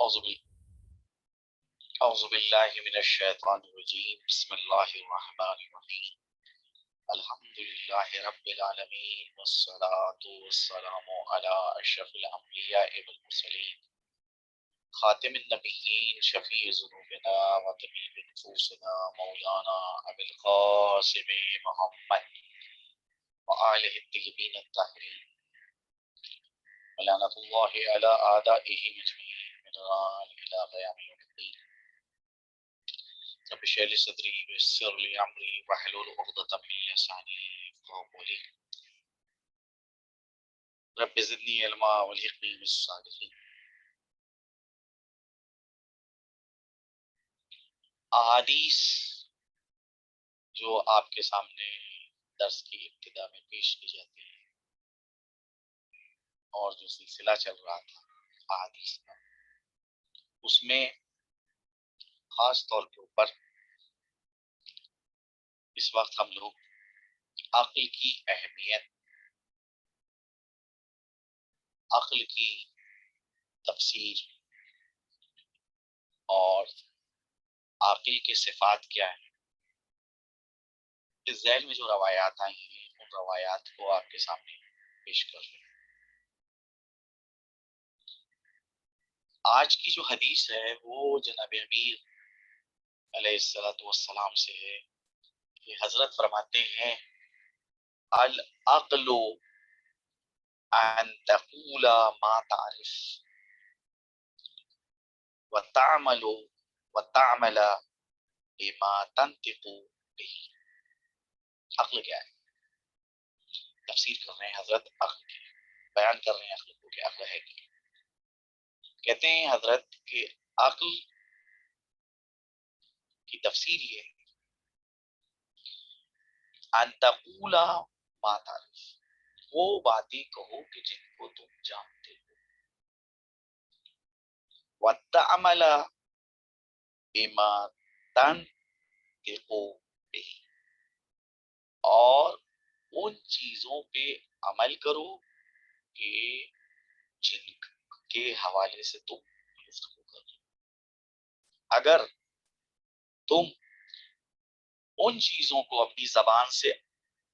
اعوذ باللہ من الشیطان الرجیم بسم اللہ الرحمن الرحیم الحمد للہ رب العالمین والصلاة والسلام علی اشرف الانبیاء والمرسلین خاتم النبیین شفیع ذنوبنا وطبیب نفوسنا مولانا ابی القاسم محمد وآلہ الطیبین الطاہرین ولعنۃ اللہ علی اعدائہ مجمعین من الآن الی قیام یوم الدین رب اشرح لي صدري ويسر لي امري واحلل عقدة من لساني يفقهوا قولي رب زدني علما والحقني بالصالحين. احادیث جو آپ کے سامنے درس کی ابتدا میں پیش کی جاتی ہے اور جو سلسلہ چل رہا تھا احادیث کا، اس میں خاص طور کے اوپر اس وقت ہم لوگ عقل کی اہمیت، عقل کی تفسیر اور عاقل کے صفات کیا ہیں، اس ذیل میں جو روایات آئی ہیں ان روایات کو آپ کے سامنے پیش کر رہے ہیں. آج کی جو حدیث ہے وہ جناب امیر علیہ الصلوۃ والسلام سے ہے کہ حضرت فرماتے ہیں العقل ان تقول ما تعرف وتعمل بما تنطق به. عقل کیا ہے؟ تفسیر کر رہے ہیں حضرت عقل کی، بیان کر رہے ہیں عقل کو کہ عقل ہے کیا. کہتے ہیں حضرت کہ عقل کی تفسیر یہ ہے ان تقول ما تعرف، وہ باتیں کہو کہ جن کو تم جانتے ہو، وَتَعْمَلَ بِمَا تَنْطِقُ بِهِ، اور ان چیزوں پہ عمل کرو کہ جن کے حوالے سے تم گفتگو کرو. اگر تم ان چیزوں کو اپنی زبان سے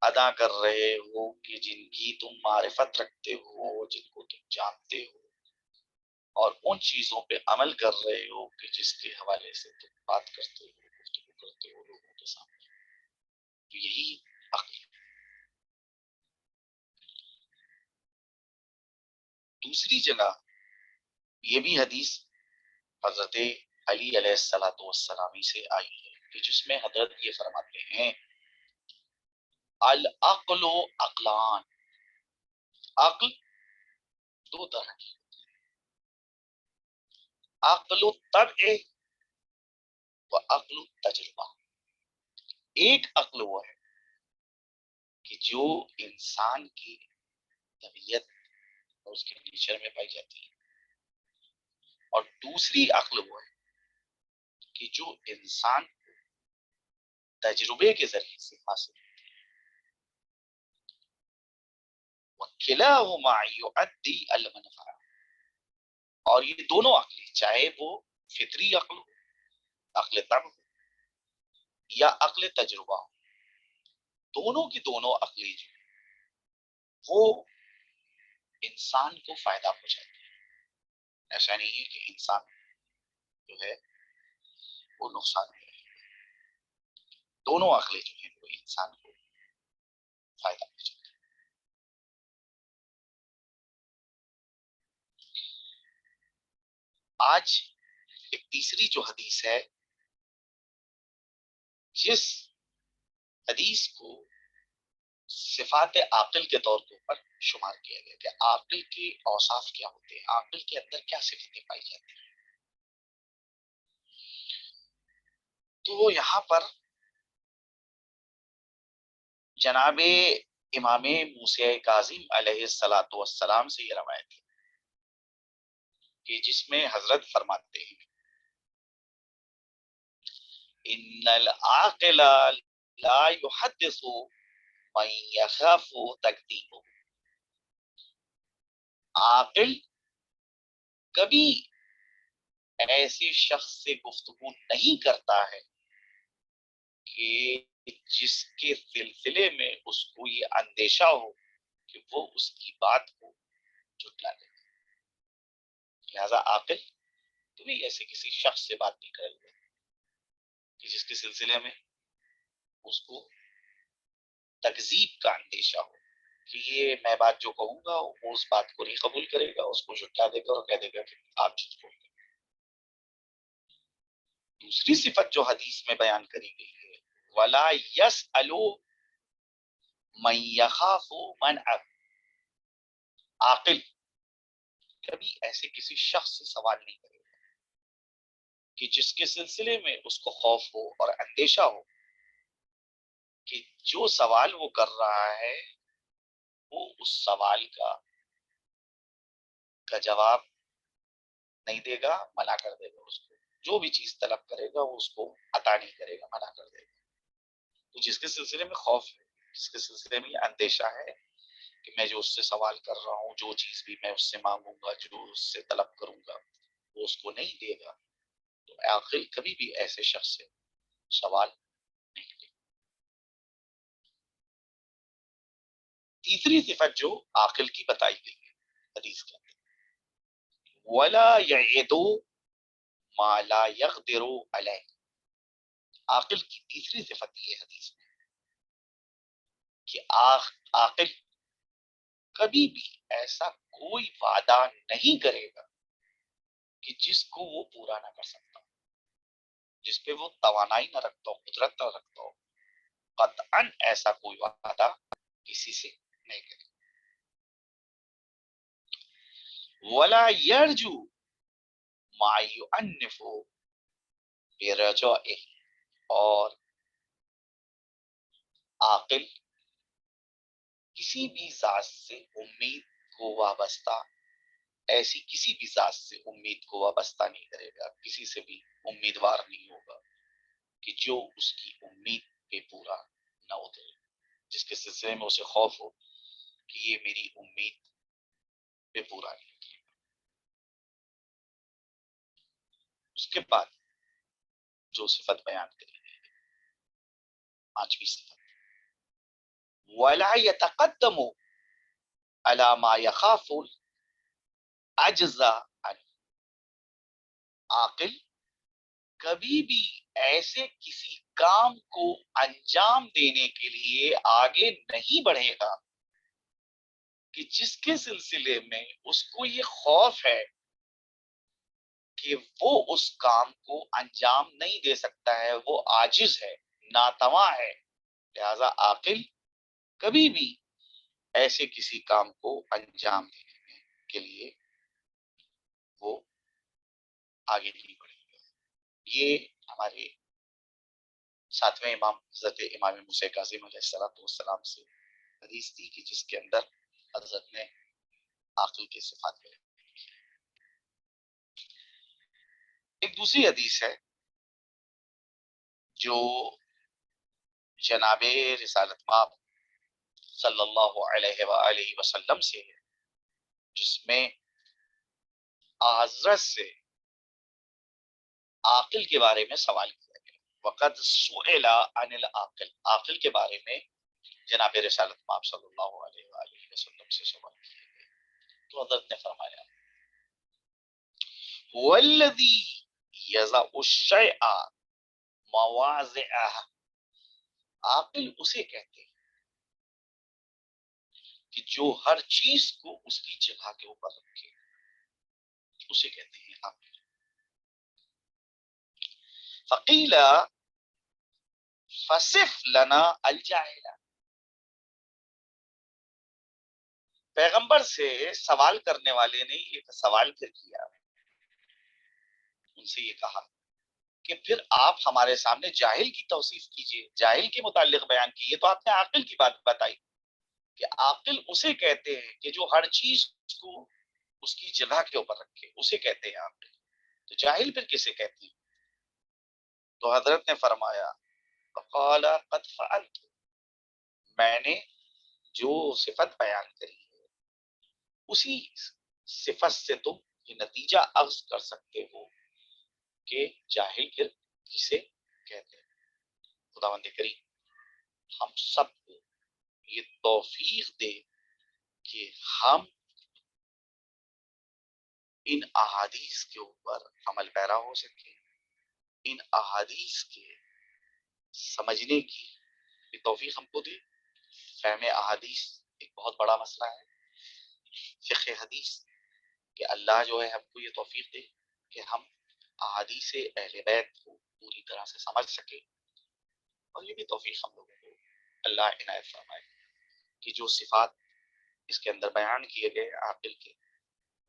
ادا کر رہے ہو کہ جن کی تم معرفت رکھتے ہو، جن کو تم جانتے ہو، اور ان چیزوں پہ عمل کر رہے ہو کہ جس کے حوالے سے تم بات کرتے ہو، گفتگو کرتے ہو لوگوں کے سامنے، تو یہی عقل ہے. دوسری جگہ یہ بھی حدیث حضرت علی علیہ الصلوۃ والسلام سے آئی ہے کہ جس میں حضرت یہ فرماتے ہیں العقل عقلان، عقل دو طرح کی، عقل الطبع و عقل التجربہ. ایک عقل وہ ہے کہ جو انسان کی طبیعت اور اس کے نیچر میں پائی جاتی ہے، اور دوسری عقل وہ ہے کہ جو انسان تجربے کے ذریعے سے حاصل ہے. وَكِلَاهُمَا يُؤَدِّي الْمَنْفَعَةَ، اور یہ دونوں عقلیں، چاہے وہ فطری عقل ہو، عقل طبع ہو، یا عقل تجربہ ہو، دونوں کی دونوں عقلیں جو وہ انسان کو فائدہ پہنچاتی ہیں. ایسا نہیں ہے کہ انسان جو ہے وہ نقصان ہے. دونوں عقلیں جو ہیں وہ انسان کو فائدہ پہنچاتی ہیں. آج ایک تیسری جو حدیث ہے، جس حدیث کو صفات عاقل کے طور کے اوپر شمار کیا گیا کہ عاقل کے اوصاف کیا ہوتے ہیں، عاقل کے اندر کیا صفتیں پائی جاتی ہیں. تو یہاں پر جناب امام موسیٰ کاظم علیہ الصلوۃ والسلام سے یہ روایت ہے کہ جس میں حضرت فرماتے ہیں ان العاقل لا يحدث من يخاف تکذیبہ. عاقل کبھی ایسے شخص سے گفتگو نہیں کرتا ہے کہ جس کے سلسلے میں اس کو یہ اندیشہ ہو کہ وہ اس کی بات کو جھٹلا دے. لہذا عاقل کبھی ایسے کسی شخص سے بات نہیں کرے گا کہ جس کے سلسلے میں اس کو تکذیب کا اندیشہ ہو کہ یہ میں بات جو کہوں گا وہ اس بات کو نہیں قبول کرے گا, اس کو جھٹلا دے گا اور کہہ دے گا کہ آپ جھوٹ بول رہے ہیں. دوسری صفت جو حدیث میں بیان کری گئی ہے, ولا یسألو من یخاف منع, عاقل کبھی ایسے کسی شخص سے سوال نہیں کرے گا کہ جس کے سلسلے میں اس کو خوف ہو اور اندیشہ ہو کہ جو سوال وہ کر رہا ہے وہ اس سوال کا جواب نہیں دے گا, منع کر دے گا. اس کو جو بھی چیز طلب کرے گا وہ اس کو عطا نہیں کرے گا, منع کر دے گا. تو جس کے سلسلے میں خوف ہے, جس کے سلسلے میں اندیشہ ہے کہ میں جو اس سے سوال کر رہا ہوں, جو چیز بھی میں اس سے مانگوں گا, جو اس سے طلب کروں گا وہ اس کو نہیں دے گا, تو عاقل کبھی بھی ایسے شخص سے سوال نہیں کرے. تیسری صفت جو عاقل کی بتائی گئی ہے حدیث کے اندر, ولا یعدو ما لا یقدر علیہ, عاقل کی تیسری صفت یہ حدیث میں کہ عاقل کبھی بھی ایسا کوئی وعدہ نہیں کرے گا کہ جس کو وہ پورا نہ کر سکتا, جس پہ وہ توانائی نہ رکھتا ہو, قدرت نہ رکھتا ہو. قطعاً ایسا کوئی وعدہ کسی سے نہیں کرے. ولا یرجو ما یعنف برجائه, اور عاقل کسی بھی ذات سے امید کو وابستہ, ایسی کسی بھی ذات سے امید کو وابستہ نہیں کرے گا, کسی سے بھی امیدوار نہیں ہوگا کہ جو اس کی امید پہ پورا نہ اترے, جس کے سلسلے میں اسے خوف ہو کہ یہ میری امید پہ پورا نہیں اترے. اس کے بعد جو صفت بیان کری گئی ہے, پانچویں صفت, ولا يتقدم على ما يخاف العجز عنه, عاقل کبھی بھی ایسے کسی کام کو انجام دینے کے لیے آگے نہیں بڑھے گا کہ جس کے سلسلے میں اس کو یہ خوف ہے کہ وہ اس کام کو انجام نہیں دے سکتا ہے, وہ عاجز ہے, ناتواں ہے. لہذا عاقل کبھی بھی ایسے کسی کام کو انجام دینے کے لیے وہ آگے نہیں بڑھے گا. یہ ہمارے ساتویں امام حضرت امام موسیٰ کاظم علیہ السلام سے حدیث تھی کہ جس کے اندر حضرت نے عاقل کے صفات بیان. ایک دوسری حدیث ہے جو جناب رسالت مآب صلی اللہ علیہ وآلہ وسلم سے ہے, جس میں حضرت سے عاقل کے بارے میں سوال کیا گیا. وقد سئل عن العاقل, عاقل کے بارے میں جناب رسالت مآب صلی اللہ علیہ وآلہ وسلم سے سوال کیا گیا. تو حضرت نے فرمایا, والذی یضع الشیء مواضعہ, عاقل اسے کہتے ہیں کہ جو ہر چیز کو اس کی جگہ کے اوپر رکھے, اسے کہتے ہیں عاقل. فقیل فصف لنا الجاہل, پیغمبر سے سوال کرنے والے نے یہ سوال پھر کیا, ان سے یہ کہا کہ پھر آپ ہمارے سامنے جاہل کی توصیف کیجئے, جاہل کے متعلق بیان کیجئے. تو آپ نے عاقل کی بات بتائی کہ عاقل اسے کہتے ہیں کہ جو ہر چیز کو اس کی جگہ کے اوپر رکھے, اسے کہتے ہیں عاقل. تو جاہل پھر کسے کہتے ہیں؟ تو حضرت نے فرمایا, قال قد فعلت, میں نے جو صفت بیان کری ہے اسی صفت سے تم یہ نتیجہ اخذ کر سکتے ہو کہ جاہل پھر کسے کہتے ہیں. خداوند کریم ہم سب کو یہ توفیق دے کہ ہم ان احادیث کے اوپر عمل پیرا ہو سکے، ان احادیث کے سمجھنے کی یہ توفیق ہم کو دے. فہم احادیث ایک بہت بڑا مسئلہ ہے، فقہ حدیث، کہ اللہ جو ہے ہم کو یہ توفیق دے کہ ہم احادیث اہل بیت کو پوری طرح سے سمجھ سکے. اور یہ بھی توفیق ہم لوگوں کو اللہ عنایت فرمائے کہ جو صفات اس کے اندر بیان کیے گئے عاقل کے،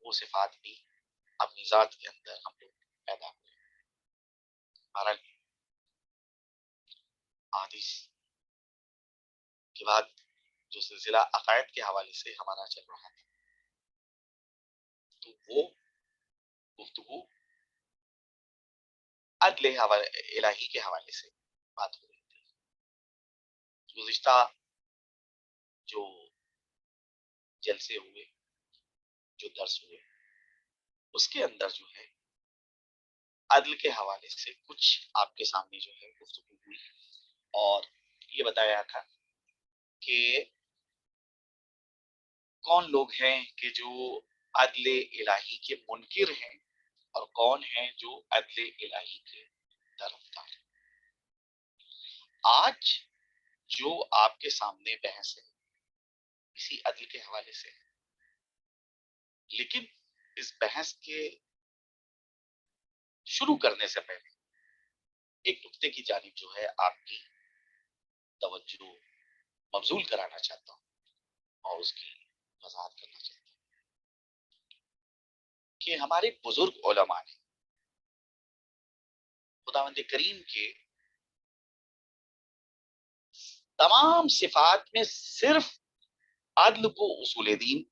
وہ صفات بھی اپنی ذات کے اندر ہم لوگ پیدا ہوئے. بہرحال احادیث کے بعد جو سلسلہ عقائد کے حوالے سے ہمارا چل رہا تھا، تو وہ گفتگو عدل الہی کے حوالے سے بات ہو رہی تھی. گزشتہ جو جلسے ہوئے، جو درس ہوئے، اس کے اندر جو ہے عدل کے حوالے سے کچھ آپ کے سامنے جو ہے گفتگو ہوئی، اور یہ بتایا تھا کہ کون لوگ ہیں کہ جو عدل الہی کے منکر ہیں اور کون ہیں جو عدل الہی کے طرفدار ہیں. آج جو آپ کے سامنے بحث ہے اسی عدل کے حوالے سے، لیکن اس بحث کے شروع کرنے سے پہلے ایک نقطے کی جانب جو ہے آپ کی توجہ مبذول کرانا چاہتا ہوں اور اس کی وضاحت کرنا چاہتا ہوں کہ ہمارے بزرگ علماء نے خداوند کریم کے تمام صفات میں صرف عدل کو اصول دین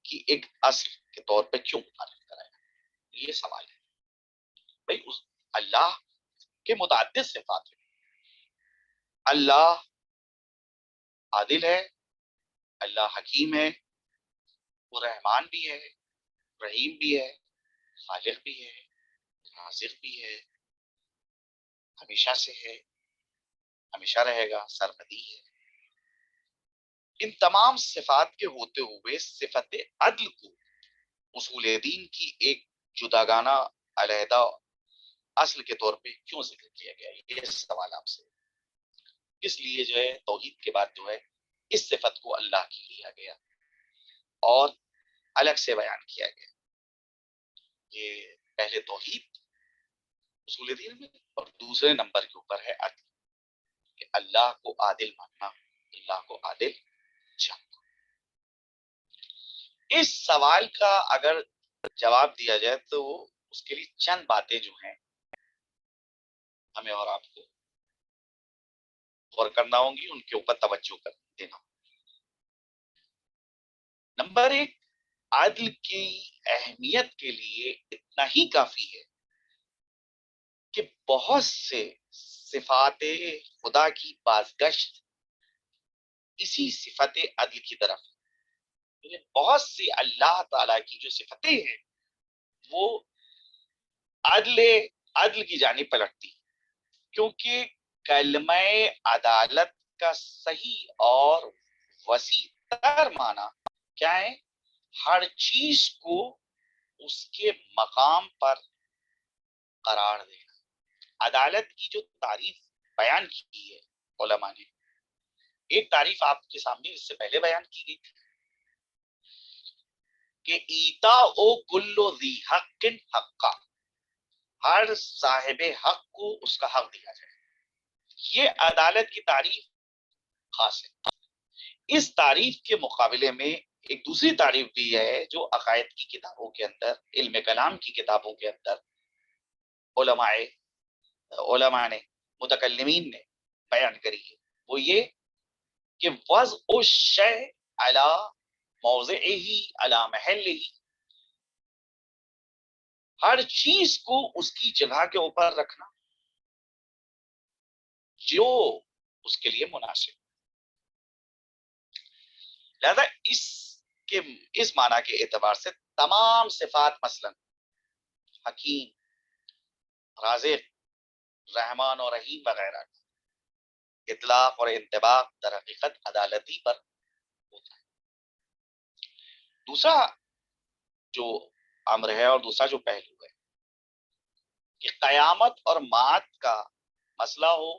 کی ایک اصل کے طور پہ کیوں متعارف کرایا؟ یہ سوال ہے. بھائی اللہ کے متعدد صفات ہیں. اللہ عادل ہے، اللہ حکیم ہے، وہ رحمان بھی ہے، رحیم بھی ہے، خالق بھی ہے، رازق بھی ہے، ہمیشہ سے ہے، ہمیشہ رہے گا، سرمدی ہے. ان تمام صفات کے ہوتے ہوئے صفت عدل کو اصول دین کی ایک جداگانہ علیحدہ اصل کے طور پہ کیوں ذکر کیا گیا؟ یہ سوال آپ سے. اس لیے جو ہے توحید کے بعد جو ہے اس صفت کو اللہ کی لیا گیا اور الگ سے بیان کیا گیا کہ پہلے توحید اصول دین میں، اور دوسرے نمبر کے اوپر ہے عدل، کہ اللہ کو عادل ماننا، اللہ کو عادل جاننا. اس سوال کا اگر جواب دیا جائے تو اس کے لیے چند باتیں جو ہیں ہمیں اور آپ کو غور کرنا ہوں گی، ان کے اوپر توجہ کر دینا. نمبر ایک، عدل کی اہمیت کے لیے اتنا ہی کافی ہے کہ بہت سے صفات خدا کی بازگشت اسی صفت عدل کی طرف. بہت سی اللہ تعالی کی جو صفتیں ہیں وہ عدل کی جانب پلٹتی، کیونکہ کلمہ عدالت کا صحیح اور وسیع تر معنی کیا ہے؟ ہر چیز کو اس کے مقام پر قرار دینا. عدالت کی جو تعریف بیان کی ہے علماء نے، ایک تعریف آپ کے سامنے اس سے پہلے بیان کی گئی تھی کہ ایتا او کلو ذی حق حقا، ہر صاحب حق کو اس کا حق دیا جائے. یہ عدالت کی تعریف خاص ہے. اس تعریف کے مقابلے میں ایک دوسری تعریف بھی ہے جو عقائد کی کتابوں کے اندر، علم کلام کی کتابوں کے اندر علماء نے، متکلمین نے بیان کری ہے. وہ یہ کہ وضع الشیء علی موضعہ علی محلہ، ہر چیز کو اس کی جگہ کے اوپر رکھنا جو اس کے لیے مناسب. لہذا اس معنی کے اعتبار سے تمام صفات، مثلا حکیم، رازق، رحمان اور رحیم وغیرہ کا اطلاق اور انطباق در حقیقت عدالتی پر ہوتا ہے۔ دوسرا جو امر ہے اور دوسرا جو پہلو ہے کہ قیامت اور معاد کا مسئلہ ہو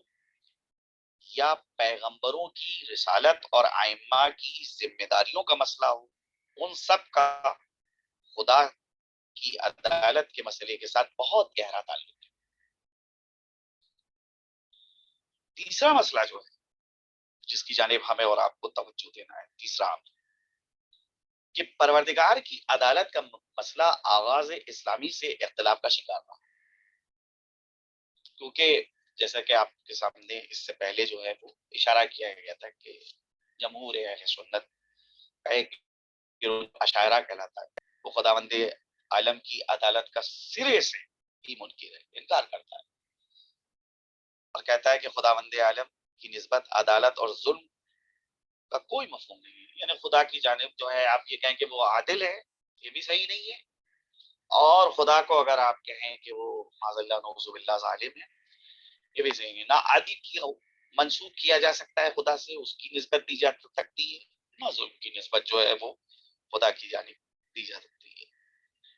یا پیغمبروں کی رسالت اور ائمہ کی ذمہ داریوں کا مسئلہ ہو، ان سب کا خدا کی عدالت کے مسئلے کے ساتھ بہت گہرا تعلق ہے۔ تیسرا مسئلہ جو ہے جس کی جانب ہمیں اور آپ کو توجہ دینا ہے، تیسرا امر کہ پروردگار کی عدالت کا مسئلہ آغاز اسلامی سے اختلاف کا شکار رہا، کیونکہ جیسا کہ آپ کے سامنے اس سے پہلے جو ہے وہ اشارہ کیا گیا تھا کہ جمہور اہل سنت کا ایک گروہ اشاعرہ کہلاتا ہے، وہ خداوند عالم کی عدالت کا سرے سے ہی منکر ہے، انکار کرتا ہے اور کہتا ہے کہ خداوند عالم کی نسبت عدالت اور ظلم کا کوئی مفہوم نہیں ہے، یعنی خدا کی جانب جو ہے آپ یہ کہیں کہ وہ عادل ہے، یہ بھی صحیح نہیں ہے، اور خدا کو اگر آپ کہیں کہ وہ معاذ اللہ نعوذ باللہ ظالم ہے، یہ بھی صحیح نہیں۔ نہ عادل کی منسوب کیا جا سکتا ہے خدا سے، اس کی نسبت دی جا سکتی ہے، نہ ظلم کی نسبت جو ہے وہ خدا کی جانب دی جا سکتی ہے۔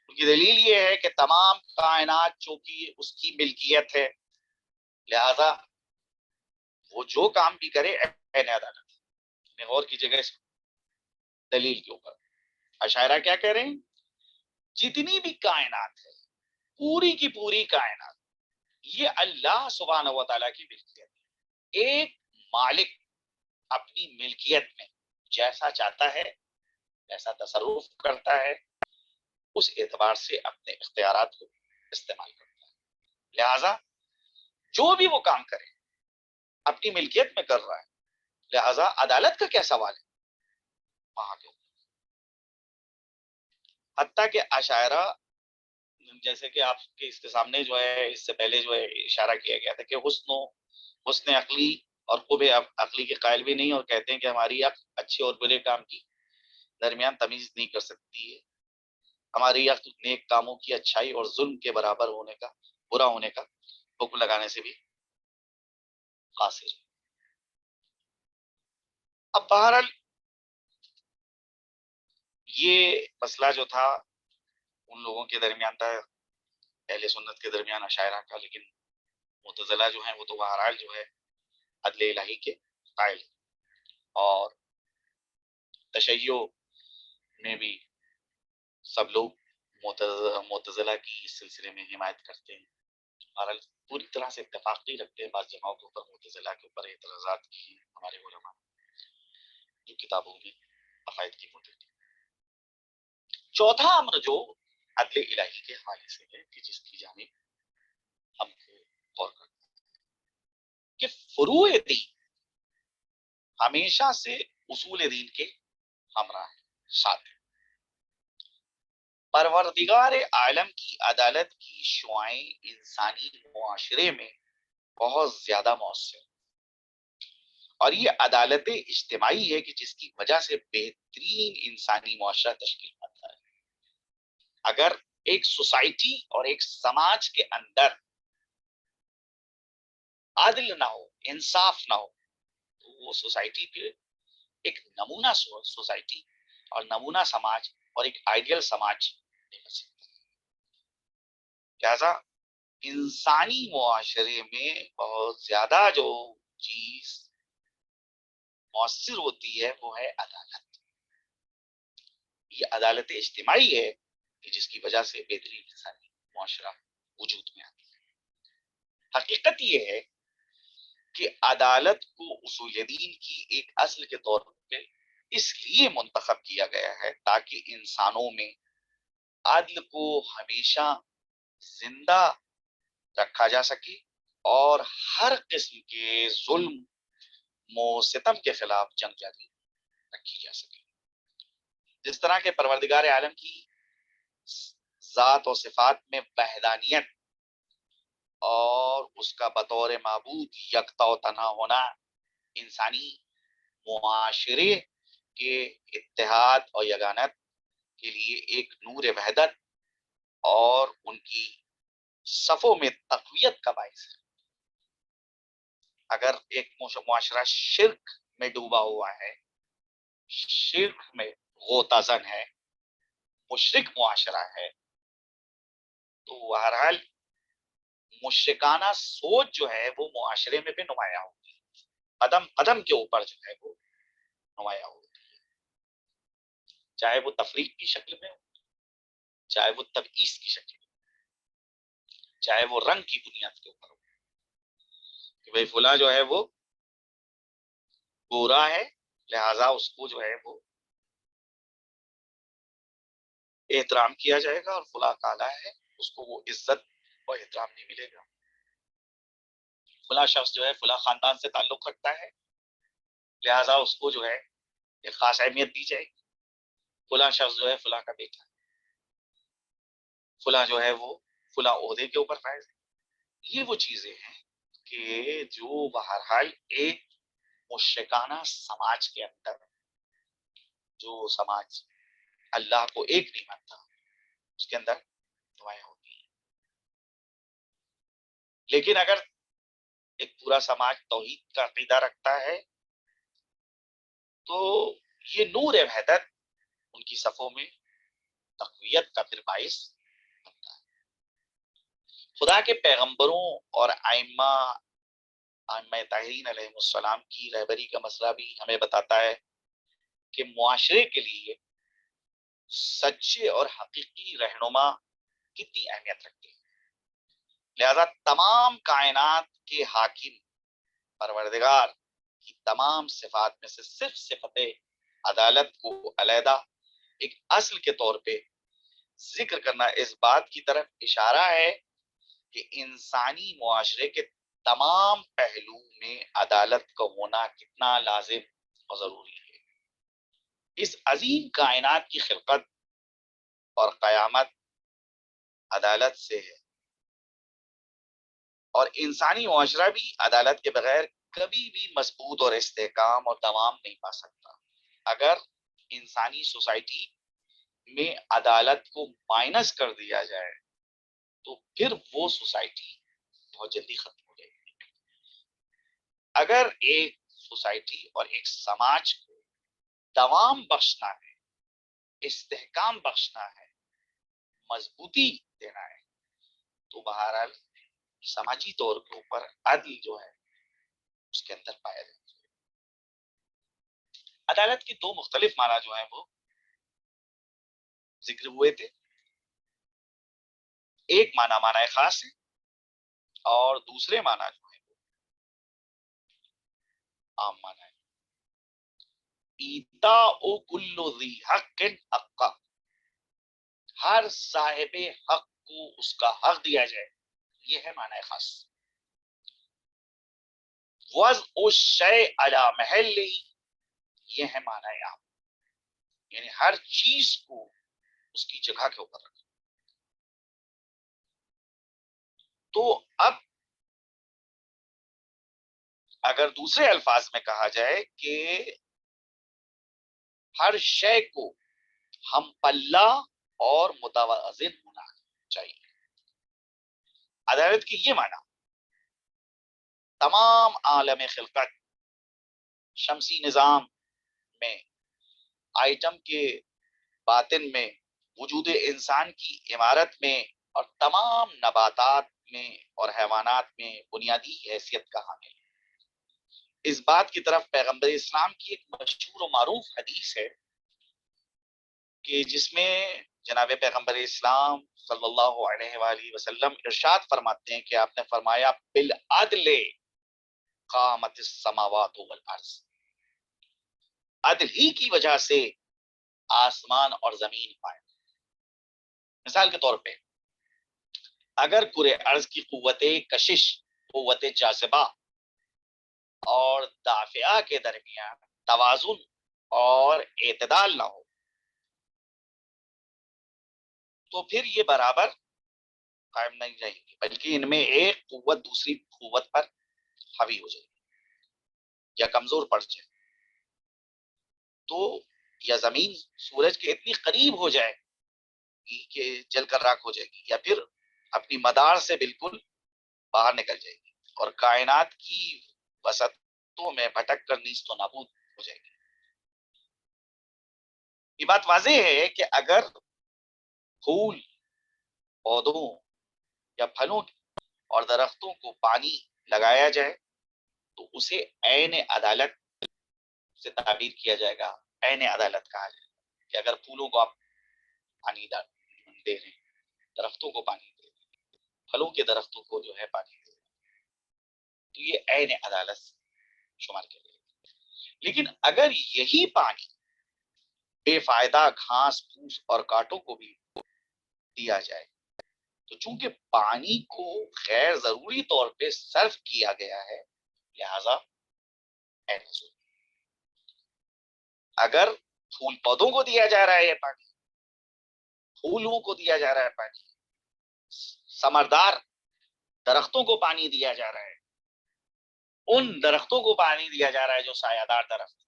ان کی دلیل یہ ہے کہ تمام کائنات جو کہ اس کی ملکیت ہے، لہذا وہ جو کام بھی کرے عین عدالت ہے۔ غور کی جگہ اس دلیل کے اوپر اشاعرہ کیا کہہ رہے ہیں؟ جتنی بھی کائنات ہے، پوری کی پوری کائنات، یہ اللہ سبحانہ و تعالیٰ کی ملکیت ہے۔ ایک مالک اپنی ملکیت میں جیسا چاہتا ہے ایسا تصرف کرتا ہے، اس اعتبار سے اپنے اختیارات کو استعمال کرتا ہے۔ لہذا جو بھی وہ کام کرے اپنی ملکیت میں کر رہا ہے، لہذا عدالت کا کیا سوال ہے وہاں کے اوپر۔ حتیٰ کہ اشاعرہ جیسے کہ آپ کے اس کے سامنے جو ہے اس سے پہلے جو ہے اشارہ کیا گیا تھا کہ حسن عقلی اور خوب عقلی کے قائل بھی نہیں، اور کہتے ہیں کہ ہماری عقل اچھے اور برے کام کی درمیان تمیز نہیں کر سکتی ہے، ہماری عقل نیک کاموں کی اچھائی اور ظلم کے برابر ہونے کا، برا ہونے کا حکم لگانے سے بھی قاصر ہے۔ اب بہرحال یہ مسئلہ جو تھا ان لوگوں کے درمیان تھا، اہل سنت کے درمیان اشاعرہ کا، لیکن معتزلہ جو ہیں وہ تو بہرحال جو ہے عدل الہی کے قائل، اور تشیع میں بھی سب لوگ معتزلہ کی اس سلسلے میں حمایت کرتے ہیں۔ بہرحال پوری طرح سے اتفاق نہیں رکھتے ہیں، بعض جگہوں کے اوپر معتزلہ کے اوپر اعتراضات کی ہیں ہمارے علماء جو کتابوں میں عقائد کی موجود ہے۔ چوتھا امر جو عدل الہی کے حوالے سے ہے کہ جس کی جانب ہم کو غور کرنا ہے کہ فروع دین ہمیشہ سے اصول دین کے ہمراہ ہیں، ساتھ ہیں۔ پروردگار عالم کی عدالت کی شعائیں انسانی معاشرے میں بہت زیادہ مؤثر، اور یہ عدالت اجتماعی ہے کہ جس کی وجہ سے بہترین انسانی معاشرہ تشکیل پاتا ہے۔ اگر ایک سوسائٹی اور ایک سماج کے اندر عدل نہ ہو، انصاف نہ ہو، تو وہ سوسائٹی کے ایک نمونہ سوسائٹی اور نمونہ سماج اور ایک آئیڈیل سماج نہیں بن سکتا۔ لہذا انسانی معاشرے میں بہت زیادہ جو چیز مؤثر ہوتی ہے وہ ہے عدالت۔ یہ عدالت اجتماعی ہے کہ جس کی وجہ سے بہترین انسانی معاشرہ وجود میں آتی ہے۔ حقیقت یہ ہے کہ عدالت کو اصول دین کی ایک اصل کے طور پہ اس لیے منتخب کیا گیا ہے تاکہ انسانوں میں عدل کو ہمیشہ زندہ رکھا جا سکے اور ہر قسم کے ظلم و ستم کے خلاف جنگ جاری رکھی جا سکے۔ جس طرح کے پروردگار عالم کی ذات و صفات میں وحدانیت اور اس کا بطور معبود یکتا و تنہا ہونا انسانی معاشرے کے اتحاد اور یگانت کے لیے ایک نور وحدت اور ان کی صفوں میں تقویت کا باعث ہے. اگر ایک معاشرہ شرک میں ڈوبا ہوا ہے، شرک میں غوطہ زن ہے، مشرک معاشرہ ہے، تو بہرحال مشرکانہ سوچ جو ہے وہ معاشرے میں بھی نمایاں ہوتی ہے، قدم قدم کے اوپر جو ہے وہ نمایاں ہوتی ہے، چاہے وہ تفریق کی شکل میں ہو، چاہے وہ تبعیض کی شکل میں، چاہے وہ رنگ کی بنیاد کے اوپر ہو کہ بھئی فلاں جو ہے وہ گورا ہے لہذا اس کو جو ہے وہ احترام کیا جائے گا، اور فلاں کالا ہے اس کو وہ عزت اور احترام نہیں ملے گا. فلاں شخص جو ہے فلاں خاندان سے تعلق رکھتا ہے لہذا اس کو جو ہے ایک خاص اہمیت دی جائے گی. فلاں شخص جو ہے فلاں کا بیٹا، فلاں جو ہے وہ فلاں عہدے کے اوپر فائز ہے. یہ وہ چیزیں ہیں کہ جو بہرحال ایک مشرکانہ سماج کے اندر، جو سماج اللہ کو ایک نہیں مانتا، اس کے اندر دعائیں ہوتی ہیں. لیکن اگر ایک پورا سماج توحید کا عقیدہ رکھتا ہے تو یہ نور وحدت ان کی صفوں میں تقویت کا پھر باعث بنتا ہے. خدا کے پیغمبروں اور ائمہ طاہرین علیہ السلام کی رہبری کا مسئلہ بھی ہمیں بتاتا ہے کہ معاشرے کے لیے سچے اور حقیقی رہنما کتنی اہمیت رکھتے ہیں. لہذا تمام کائنات کے حاکم پروردگار کی تمام صفات میں سے صرف صفت عدالت کو علیحدہ ایک اصل کے طور پہ ذکر کرنا اس بات کی طرف اشارہ ہے کہ انسانی معاشرے کے تمام پہلو میں عدالت کا ہونا کتنا لازم اور ضروری ہے. اس عظیم کائنات کی خلقت اور قیامت عدالت سے ہے، اور انسانی معاشرہ بھی عدالت کے بغیر کبھی بھی مضبوط اور استحکام اور دوام نہیں پا سکتا. اگر انسانی سوسائٹی میں عدالت کو مائنس کر دیا جائے تو پھر وہ سوسائٹی بہت جلدی ختم ہو جائے گی. اگر ایک سوسائٹی اور ایک سماج کو دوام بخشنا ہے، استحکام بخشنا ہے، مضبوطی دینا ہے تو بہرحال سماجی طور کے اوپر عدل جو ہے اس کے اندر پایا جاتا ہے. عدالت کے دو مختلف معنی جو ہیں وہ ذکر ہوئے تھے. ایک معنی خاص ہے اور دوسرے معنی جو ہے وہ عام معنی ہے. ایتاء کل ذی حق حقہ، ہر صاحب حق کو اس کا حق دیا جائے، یہ ہے معنی خاص. وضع الشیء علی محلہ، یہ ہے معنی عام، یعنی ہر چیز کو اس کی جگہ کے اوپر رکھنا. تو اب اگر دوسرے الفاظ میں کہا جائے کہ ہر شے کو ہم پلہ اور متوازن ہونا چاہیے. عدالت کی یہ معنی تمام عالم خلقت، شمسی نظام میں، آئٹم کے باطن میں، وجود انسان کی عمارت میں اور تمام نباتات میں اور حیوانات میں بنیادی حیثیت کا حامل ہے. اس بات کی طرف پیغمبر اسلام کی ایک مشہور و معروف حدیث ہے کہ جس میں جناب پیغمبر اسلام صلی اللہ علیہ وآلہ وسلم ارشاد فرماتے ہیں کہ آپ نے فرمایا بالعدل قامت السماوات والارض، عدل ہی کی وجہ سے آسمان اور زمین پائے. مثال کے طور پہ اگر کرے ارض کی قوت کشش، قوت جاذبہ اور دافعہ کے درمیان توازن اور اعتدال نہ ہو تو پھر یہ برابر قائم نہیں رہیں گی، بلکہ ان میں ایک قوت دوسری قوت پر حاوی ہو جائے گی یا کمزور پڑ جائے. تو یا زمین سورج کے اتنی قریب ہو جائے گی کہ جل کر راکھ ہو جائے گی، یا پھر اپنی مدار سے بالکل باہر نکل جائے گی اور کائنات کی وسطوں میں بھٹک کر نیست و نابود ہو جائے گی۔ یہ بات واضح ہے کہ اگر پھول، پودوں یا پھلوں اور درختوں کو پانی لگایا جائے تو اسے عین عدالت سے تعبیر کیا جائے گا، عین عدالت کہا جائے گا کہ اگر پھولوں کو آپ پانی دے رہے ہیں، درختوں کو پانی دے رہے ہیں، پھلوں کے درختوں کو جو ہے پانی دے رہے ہیں، تو یہ عین عدالت شمار کیا جائے گا۔ لیکن اگر یہی پانی بے فائدہ گھاس پھوس اور کانٹوں کو بھی دیا جائے تو چونکہ پانی کو غیر ضروری طور پہ صرف کیا گیا ہے، لہذا عین ظلم۔ اگر پھول پودوں کو دیا جا رہا ہے یہ پانی، پھولوں کو دیا جا رہا ہے پانی، ثمردار درختوں کو پانی دیا جا رہا ہے، ان درختوں کو پانی دیا جا رہا ہے جو سایہ دار درخت،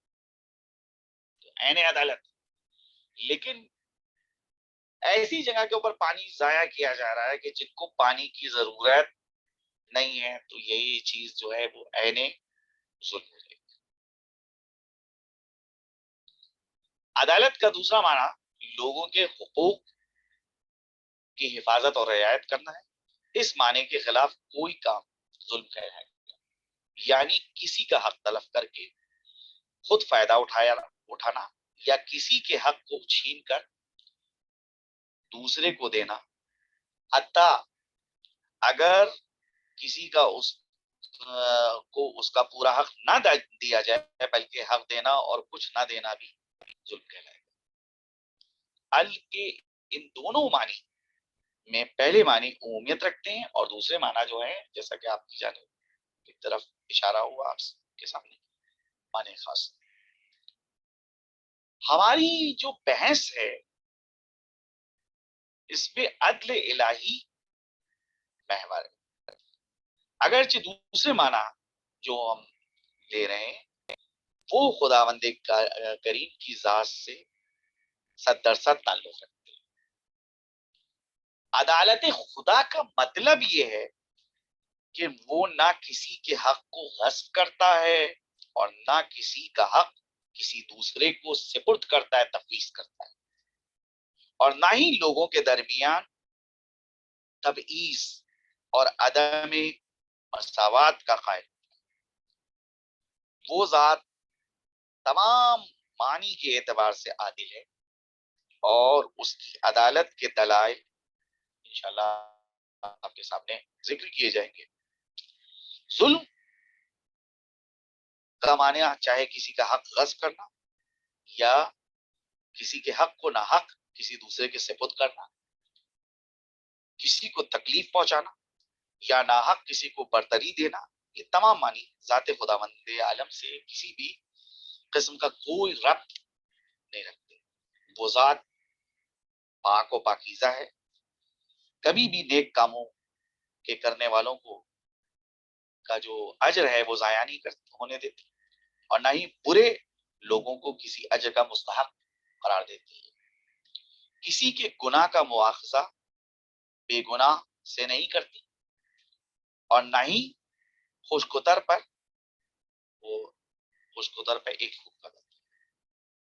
تو عین عدالت۔ لیکن ایسی جگہ کے اوپر پانی ضائع کیا جا رہا ہے کہ جن کو پانی کی ضرورت نہیں ہے، تو یہی چیز جو ہے وہ عین ظلم ہو جائے گی۔ عدالت کا دوسرا معنی لوگوں کے حقوق کی حفاظت اور رعایت کرنا ہے۔ اس معنی کے خلاف کوئی کام ظلم کا ہے، یعنی کسی کا حق تلف کر کے خود فائدہ اٹھانا یا کسی کے حق کو چھین کر دوسرے کو دینا، حتیٰ اگر کسی کا اس کا پورا حق نہ دیا جائے بلکہ حق دینا اور کچھ نہ دینا بھی ظلم کہلائے گا۔ ال کے ان دونوں معنی میں پہلے معنی عمومیت رکھتے ہیں اور دوسرے معنی جو ہے جیسا کہ آپ کی جانب کی طرف اشارہ ہوا آپ کے سامنے، معنی خاص۔ ہماری جو بحث ہے اس میں عدل الہی محور ہے، اگرچہ دوسرے معنی جو ہم لے رہے ہیں وہ خداوند کریم کی ذات سے 100% تعلق رکھتے ہیں۔ عدالت خدا کا مطلب یہ ہے کہ وہ نہ کسی کے حق کو غصب کرتا ہے اور نہ کسی کا حق کسی دوسرے کو سپرد کرتا ہے، تفویض کرتا ہے، اور نہ ہی لوگوں کے درمیان تبعیض اور عدم مساوات کا قائل۔ وہ ذات تمام معنی کے اعتبار سے عادل ہے اور اس کی عدالت کے دلائل انشاءاللہ آپ کے سامنے ذکر کیے جائیں گے۔ ظلم کا معنی چاہے کسی کا حق غصب کرنا یا کسی کے حق کو ناحق کسی دوسرے کے سپرد کرنا، کسی کو تکلیف پہنچانا یا ناحق کسی کو برتری دینا، یہ تمام معنی ذات خداوند عالم سے کسی بھی قسم کا کوئی ربط نہیں رکھتے۔ وہ ذات پاک و پاکیزہ ہے، کبھی بھی نیک کاموں کے کرنے والوں کو کا جو اجر ہے وہ ضائع نہیں ہونے دیتی اور نہ ہی برے لوگوں کو کسی اجر کا مستحق قرار دیتی ہے۔ کسی کے گناہ کا مواخذہ بے گناہ سے نہیں کرتی اور نہ ہی خوشگوار پر ایک خوب قدم،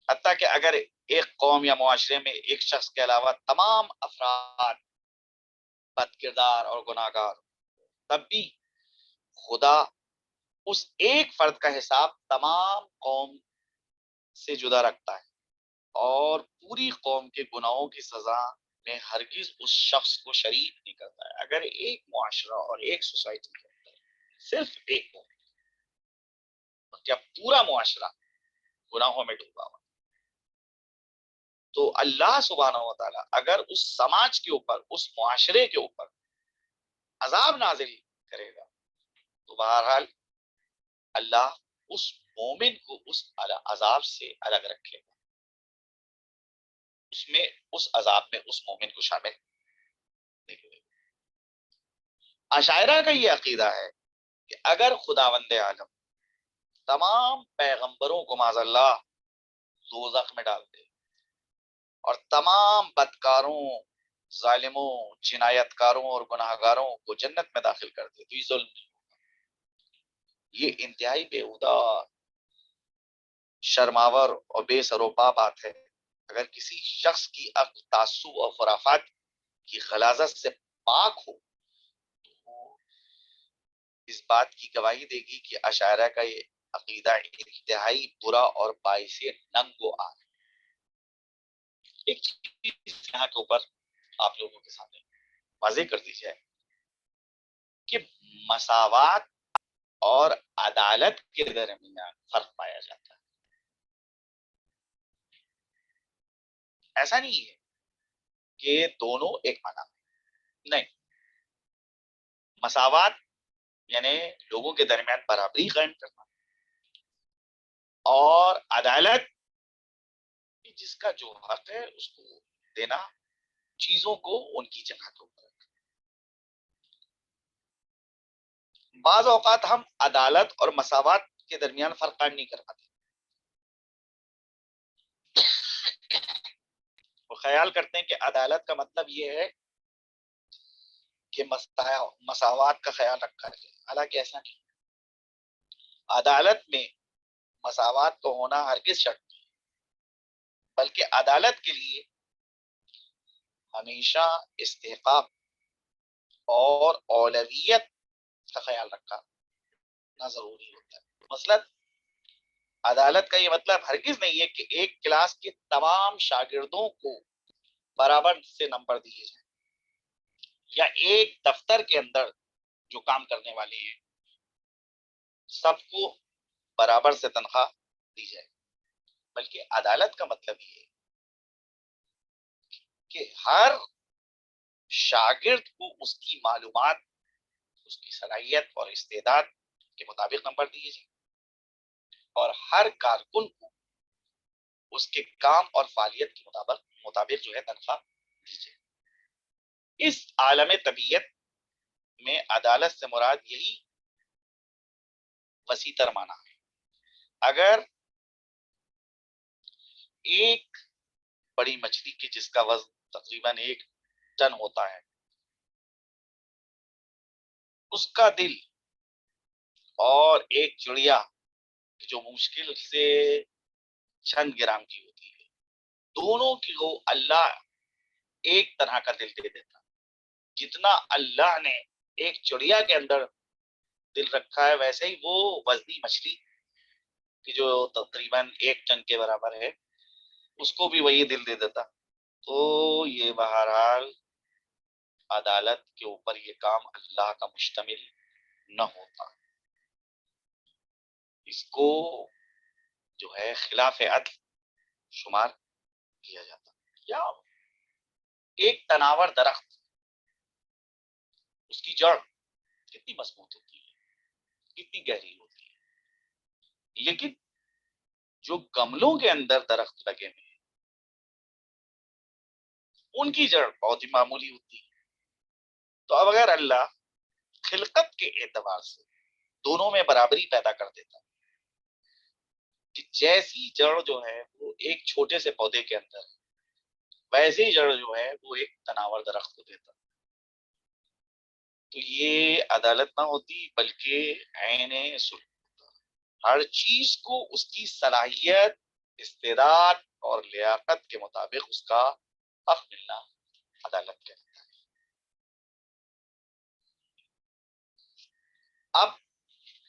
حتیٰ کہ اگر ایک قوم یا معاشرے میں ایک شخص کے علاوہ تمام افراد بد کردار اور گناہ گار، تب بھی خدا اس ایک فرد کا حساب تمام قوم سے جدا رکھتا ہے اور پوری قوم کے گناہوں کی سزا میں ہرگز اس شخص کو شریک نہیں کرتا ہے۔ اگر ایک معاشرہ اور ایک سوسائٹی کے اندر صرف ایک قوم، کیا پورا معاشرہ گناہوں میں ڈوبا ہوا، تو اللہ سبحانہ و تعالیٰ اگر اس سماج کے اوپر، اس معاشرے کے اوپر عذاب نازل کرے گا تو بہرحال اللہ اس مومن کو اس عذاب سے الگ رکھے گا، اس عذاب میں اس مومن کو شامل نہیں کرے گا۔ عشائرہ کا یہ عقیدہ ہے کہ اگر خداوند عالم تمام پیغمبروں کو معاذ اللہ دوزخ میں ڈال دے اور تمام بدکاروں ظالموں، جنایت کاروں اور گناہ گاروں کو جنت میں داخل کر دے تو یہ ظلم نہیں۔ یہ انتہائی بےہودہ، شرماور اور بے سروپا بات ہے۔ اگر کسی شخص کی عقل تعصب اور خرافات کی غلاظت سے پاک ہو تو اس بات کی گواہی دے گی کہ اشاعرہ کا یہ عقیدہ انتہائی برا اور باعث ننگ و آر۔ ایک چیز یہاں کے اوپر آپ لوگوں کے سامنے واضح کر دی جائے کہ مساوات اور عدالت کے درمیان فرق پایا جاتا ہے۔ ایسا نہیں ہے کہ دونوں ایک معنی میں، نہیں۔ مساوات یعنی لوگوں کے درمیان برابری قائم کرنا، اور عدالت جس کا جو حق ہے اس کو دینا، چیزوں کو ان کی جگہ کے اوپر۔ بعض اوقات ہم عدالت اور مساوات کے درمیان فرق قائم نہیں کر پاتے، وہ خیال کرتے ہیں کہ عدالت کا مطلب یہ ہے کہ مساوات کا خیال رکھا جائے، حالانکہ ایسا نہیں۔ عدالت میں مساوات کو ہونا ہرگز شرط نہیں، بلکہ عدالت کے لیے ہمیشہ استحقاق اور اولویت کا خیال رکھنا ضروری ہوتا ہے۔ مثلاً عدالت کا یہ مطلب ہرگز نہیں ہے کہ ایک کلاس کے تمام شاگردوں کو برابر سے نمبر دیے جائیں، یا ایک دفتر کے اندر جو کام کرنے والے ہیں سب کو برابر سے تنخواہ دی جائے، بلکہ عدالت کا مطلب یہ ہے کہ ہر شاگرد کو اس کی معلومات، اس کی صلاحیت اور استعداد کے مطابق نمبر دیے جائیں، اور ہر کارکن کو اس کے کام اور فعالیت کے مطابق جو ہے تنخواہ دی جائے۔ اس عالم طبیعت میں عدالت سے مراد یہی وسیع تر معنی ہے۔ اگر ایک بڑی مچھلی کی جس کا وزن تقریباً 1 ٹن ہوتا ہے، اس کا دل، اور ایک چڑیا جو مشکل سے چند گرام کی ہوتی ہے، دونوں کو اللہ ایک طرح کا دل دے دیتا۔ جتنا اللہ نے ایک چڑیا کے اندر دل رکھا ہے، ویسے ہی وہ وزنی مچھلی کی جو تقریباً 1 ٹن کے برابر ہے، اس کو بھی وہی دل دے دیتا۔ تو یہ بہرحال عدالت کے اوپر یہ کام اللہ کا مشتمل نہ ہوتا، اس کو جو ہے خلاف عدل شمار کیا جاتا۔ یا ایک تناور درخت، اس کی جڑ کتنی مضبوط ہوتی ہے، کتنی گہری ہوتی ہے، لیکن جو گملوں کے اندر درخت لگے ہوئے ہیں ان کی جڑ بہت ہی معمولی ہوتی ہے۔ تو اب اگر اللہ خلقت کے اعتبار سے دونوں میں برابری پیدا کر دیتا کہ جیسی جڑ جو ہے وہ ایک چھوٹے سے پودے کے اندر ہے، ویسے ہی جڑ جو ہے وہ ایک تناور درخت کو دیتا، تو یہ عدالت نہ ہوتی بلکہ عین سلوک ہوتا۔ ہر چیز کو اس کی صلاحیت، استعداد اور لیاقت کے مطابق اس کا حق ملنا عدالت کہلاتا ہے۔ اب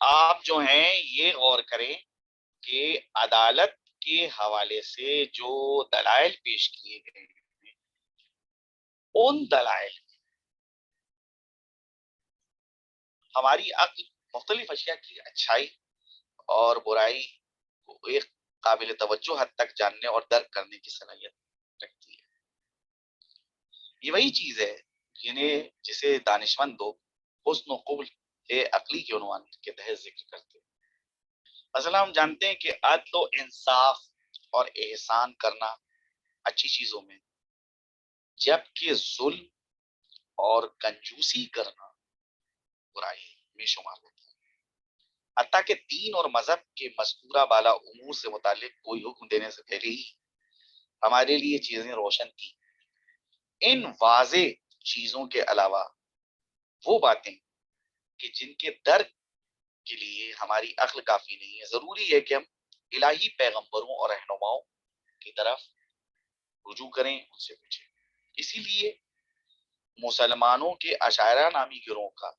آپ جو ہیں یہ غور کریں کہ عدالت کے حوالے سے جو دلائل پیش کیے گئے ہیں، ان دلائل ہماری عقل مختلف اشیاء کی اچھائی اور برائی کو ایک قابل توجہ حد تک جاننے اور درک کرنے کی صلاحیت رکھتی ہے۔ یہ وہی چیز ہے جسے دانشمند لوگ حسن و قبل عقلی کے عنوان کے تحت ذکر کرتے ہیں۔ مثلا ہم جانتے ہیں کہ عدل و انصاف اور احسان کرنا اچھی چیزوں میں، جبکہ ظلم اور کنجوسی کرنا برائی میں شمار ہوتا ہے۔ حتیٰ کہ دین اور مذہب کے مذکورہ بالا امور سے متعلق کوئی حکم دینے سے پہلے ہی ہمارے لیے چیزیں روشن کی ان واضح چیزوں کے علاوہ وہ باتیں کہ جن کے درک کے لیے ہماری عقل کافی نہیں ہے، ضروری ہے کہ ہم الہی پیغمبروں اور رہنماؤں کی طرف رجوع کریں، ان سے پوچھیں۔ اسی لیے مسلمانوں کے عشائرہ نامی گروہ کا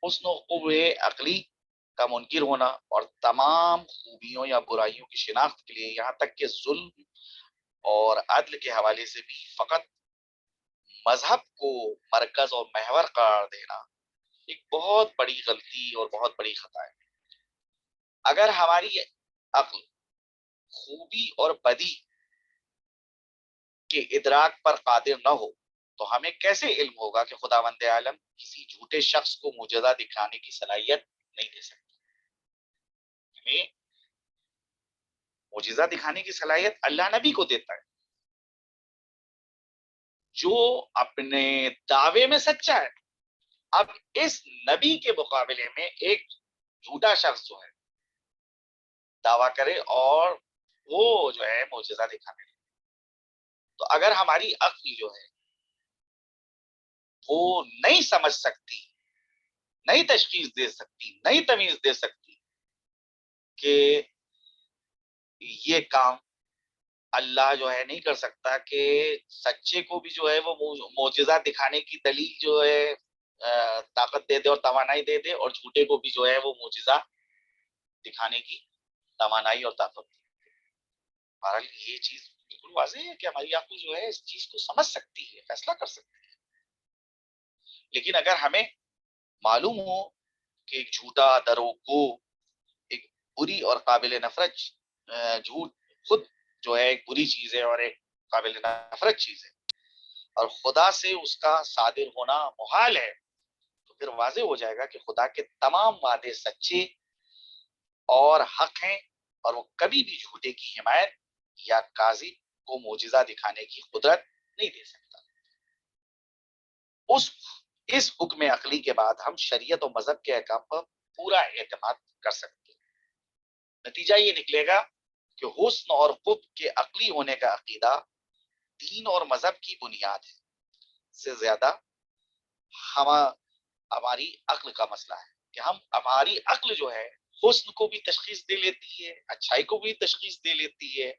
حسن و قوہ عقلی کا منکر ہونا اور تمام خوبیوں یا برائیوں کی شناخت کے لیے یہاں تک کہ ظلم اور عدل کے حوالے سے بھی فقط مذہب کو مرکز اور محور قرار دینا ایک بہت بڑی غلطی اور بہت بڑی خطا ہے۔ اگر ہماری عقل خوبی اور بدی کے ادراک پر قادر نہ ہو تو ہمیں کیسے علم ہوگا کہ خداوند عالم کسی جھوٹے شخص کو معجزہ دکھانے کی صلاحیت نہیں دے سکتا؟ ہمیں معجزہ دکھانے کی صلاحیت اللہ نبی کو دیتا ہے جو اپنے دعوے میں سچا ہے۔ اب اس نبی کے مقابلے میں ایک جھوٹا شخص جو ہے دعویٰ کرے اور وہ جو ہے معجزہ دکھانے لگے، تو اگر ہماری عقل جو ہے وہ نہیں سمجھ سکتی، نہیں تشخیص دے سکتی، نہیں تمیز دے سکتی کہ یہ کام اللہ جو ہے نہیں کر سکتا، کہ سچے کو بھی جو ہے وہ معجزہ دکھانے کی دلیل جو ہے طاقت دے دے اور توانائی دے دے، اور جھوٹے کو بھی جو ہے وہ معجزہ دکھانے کی توانائی اور طاقت دے۔ بہرحال یہ چیز بالکل واضح ہے کہ ہماری عقل جو ہے اس چیز کو سمجھ سکتی ہے، فیصلہ کر سکتی ہے، لیکن اگر ہمیں معلوم ہو کہ ایک جھوٹا دروغگو ایک بری اور قابل نفرت جھوٹ خود جو ہے ایک بری چیز ہے اور ایک قابل نفرت چیز ہے، اور خدا سے اس کا صادر ہونا محال ہے، تو پھر واضح ہو جائے گا کہ خدا کے تمام وعدے سچے اور حق ہیں، اور وہ کبھی بھی جھوٹے کی حمایت یا کاذب کو معجزہ دکھانے کی قدرت نہیں دے سکتا۔ اس حکم عقلی کے بعد ہم شریعت و مذہب کے احکام پر پورا اعتماد کر سکتے ہیں۔ نتیجہ یہ نکلے گا کہ حسن اور قبح کے عقلی ہونے کا عقیدہ دین اور مذہب کی بنیاد ہے، سے زیادہ ہماری عقل کا مسئلہ ہے کہ ہماری عقل جو ہے حسن کو بھی تشخیص دے لیتی ہے، اچھائی کو بھی تشخیص دے لیتی ہے،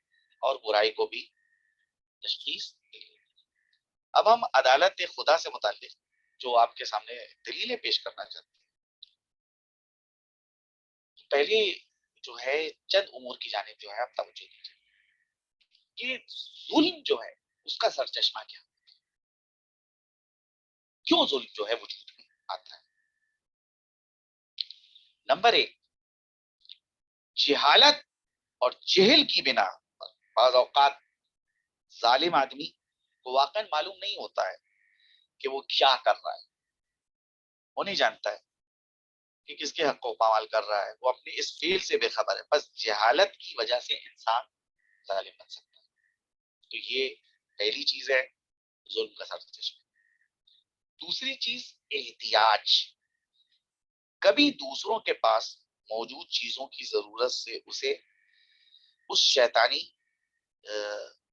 اور برائی کو بھی تشخیص دے لیتی ہے۔ اب ہم عدالت خدا سے متعلق جو آپ کے سامنے دلیلیں پیش کرنا چاہتے ہیں، پہلے جو ہے چند امور کی جانب جو ہے آپ توجہ دیجیے کہ ظلم جو ہے اس کا سرچشمہ کیا، کیوں ظلم جو ہے وجود میں آتا ہے؟ نمبر ایک، جہالت اور جہل کی بنا پر بعض اوقات ظالم آدمی کو واقعا معلوم نہیں ہوتا ہے کہ وہ کیا کر رہا ہے، وہ نہیں جانتا ہے کہ کس کے حق کو پامال کر رہا ہے، وہ اپنی اس فیل سے بے خبر ہے۔ بس جہالت کی وجہ سے انسان ظالم بن سکتا ہے، تو یہ پہلی چیز ہے ظلم کا سرچشمہ۔ دوسری چیز احتیاج، کبھی دوسروں کے پاس موجود چیزوں کی ضرورت سے اسے اس شیطانی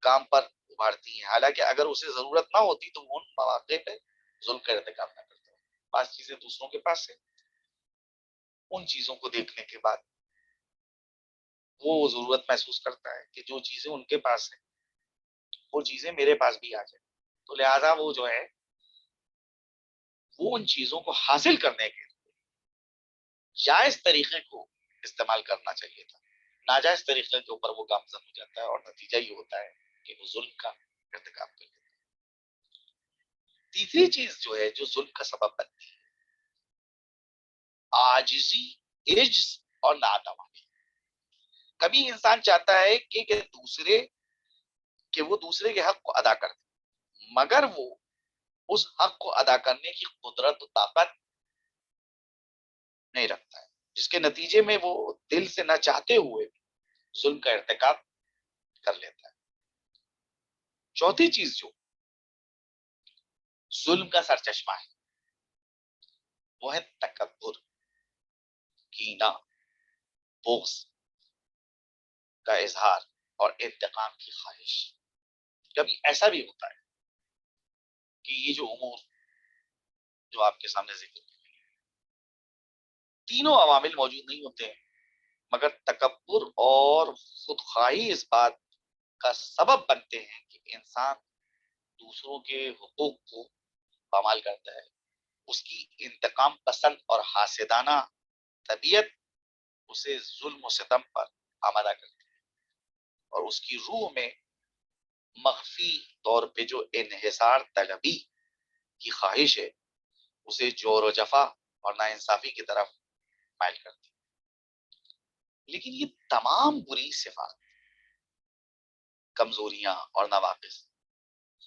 کام پر ابھارتی ہیں، حالانکہ اگر اسے ضرورت نہ ہوتی تو وہ ان مواقع پہ ظلم کا ارتکاب نہ کرتا۔ بعض چیزیں دوسروں کے پاس ہے، ان چیزوں کو دیکھنے کے بعد وہ ضرورت محسوس کرتا ہے کہ جو چیزیں ان کے پاس ہیں وہ چیزیں میرے پاس بھی آ جائیں، تو لہٰذا وہ جو ہے وہ ان چیزوں کو حاصل کرنے کے جائز طریقے کو استعمال کرنا چاہیے تھا، ناجائز طریقے کے اوپر وہ گامزن ہو جاتا ہے، اور نتیجہ یہ ہوتا ہے کہ وہ ظلم کا ارتکاب کر دیتا ہے۔ تیسری چیز جو ہے جو ظلم کا سبب بنتی ہے، عاجزی، عجز اور ناتوانی۔ کبھی انسان چاہتا ہے کہ وہ دوسرے کے حق کو ادا کر دے، مگر وہ اس حق کو ادا کرنے کی قدرت و طاقت نہیں رکھتا ہے، جس کے نتیجے میں وہ دل سے نہ چاہتے ہوئے ظلم کا ارتکاب کر لیتا ہے۔ چوتھی چیز جو ظلم کا سرچشمہ ہے وہ ہے تکبر، کینہ، بغض کا اظہار اور انتقام کی خواہش۔ کبھی ایسا بھی ہوتا ہے کہ یہ جو امور جو آپ کے سامنے ذکر تینوں عوامل موجود نہیں ہوتے ہیں، مگر تکبر اور خودخواہی اس بات کا سبب بنتے ہیں کہ انسان دوسروں کے حقوق کو پامال کرتا ہے. اس کی انتقام پسند اور حاسدانہ طبیعت اسے ظلم و ستم پر آمادہ کرتی ہے، اور اس کی روح میں مخفی طور پہ جو انحصار طلبی کی خواہش ہے اسے جور و جفا اور ناانصافی کی طرف مائل کرتی ہے. لیکن یہ تمام بری صفات، کمزوریاں اور نواقص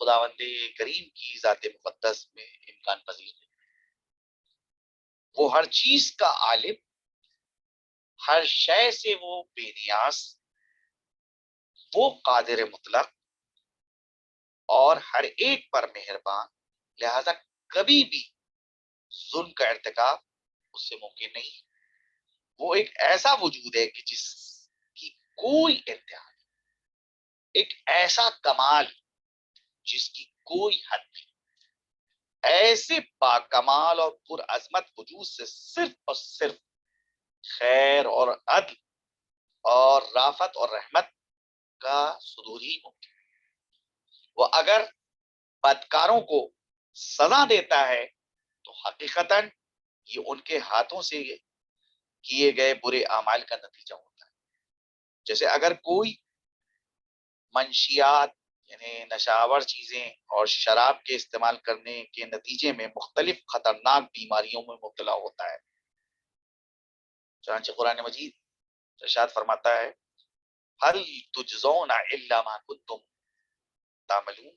خداوند کریم کی ذات مقدس میں امکان پذیر ہے. وہ ہر چیز کا عالم، ہر شے سے وہ بے نیاز، وہ قادر مطلق اور ہر ایک پر مہربان، لہذا کبھی بھی ظلم کا ارتکاب اس سے ممکن نہیں. وہ ایک ایسا وجود ہے کہ جس کی کوئی انتہا نہیں، ایک ایسا کمال جس کی کوئی حد نہیں. ایسے باکمال اور پرعظمت وجود سے صرف اور صرف خیر اور عدل اور رافت اور رحمت کا صدور ہی ممکن. وہ اگر بدکاروں کو سزا دیتا ہے تو حقیقتاً یہ ان کے ہاتھوں سے کیے گئے برے اعمال کا نتیجہ ہوتا ہے. جیسے اگر کوئی منشیات یعنی نشاور چیزیں اور شراب کے استعمال کرنے کے نتیجے میں مختلف خطرناک بیماریوں میں مبتلا ہوتا ہے. چنانچہ قرآن مجید ارشاد فرماتا ہے هل تجزون الا ما کنتم تعملون،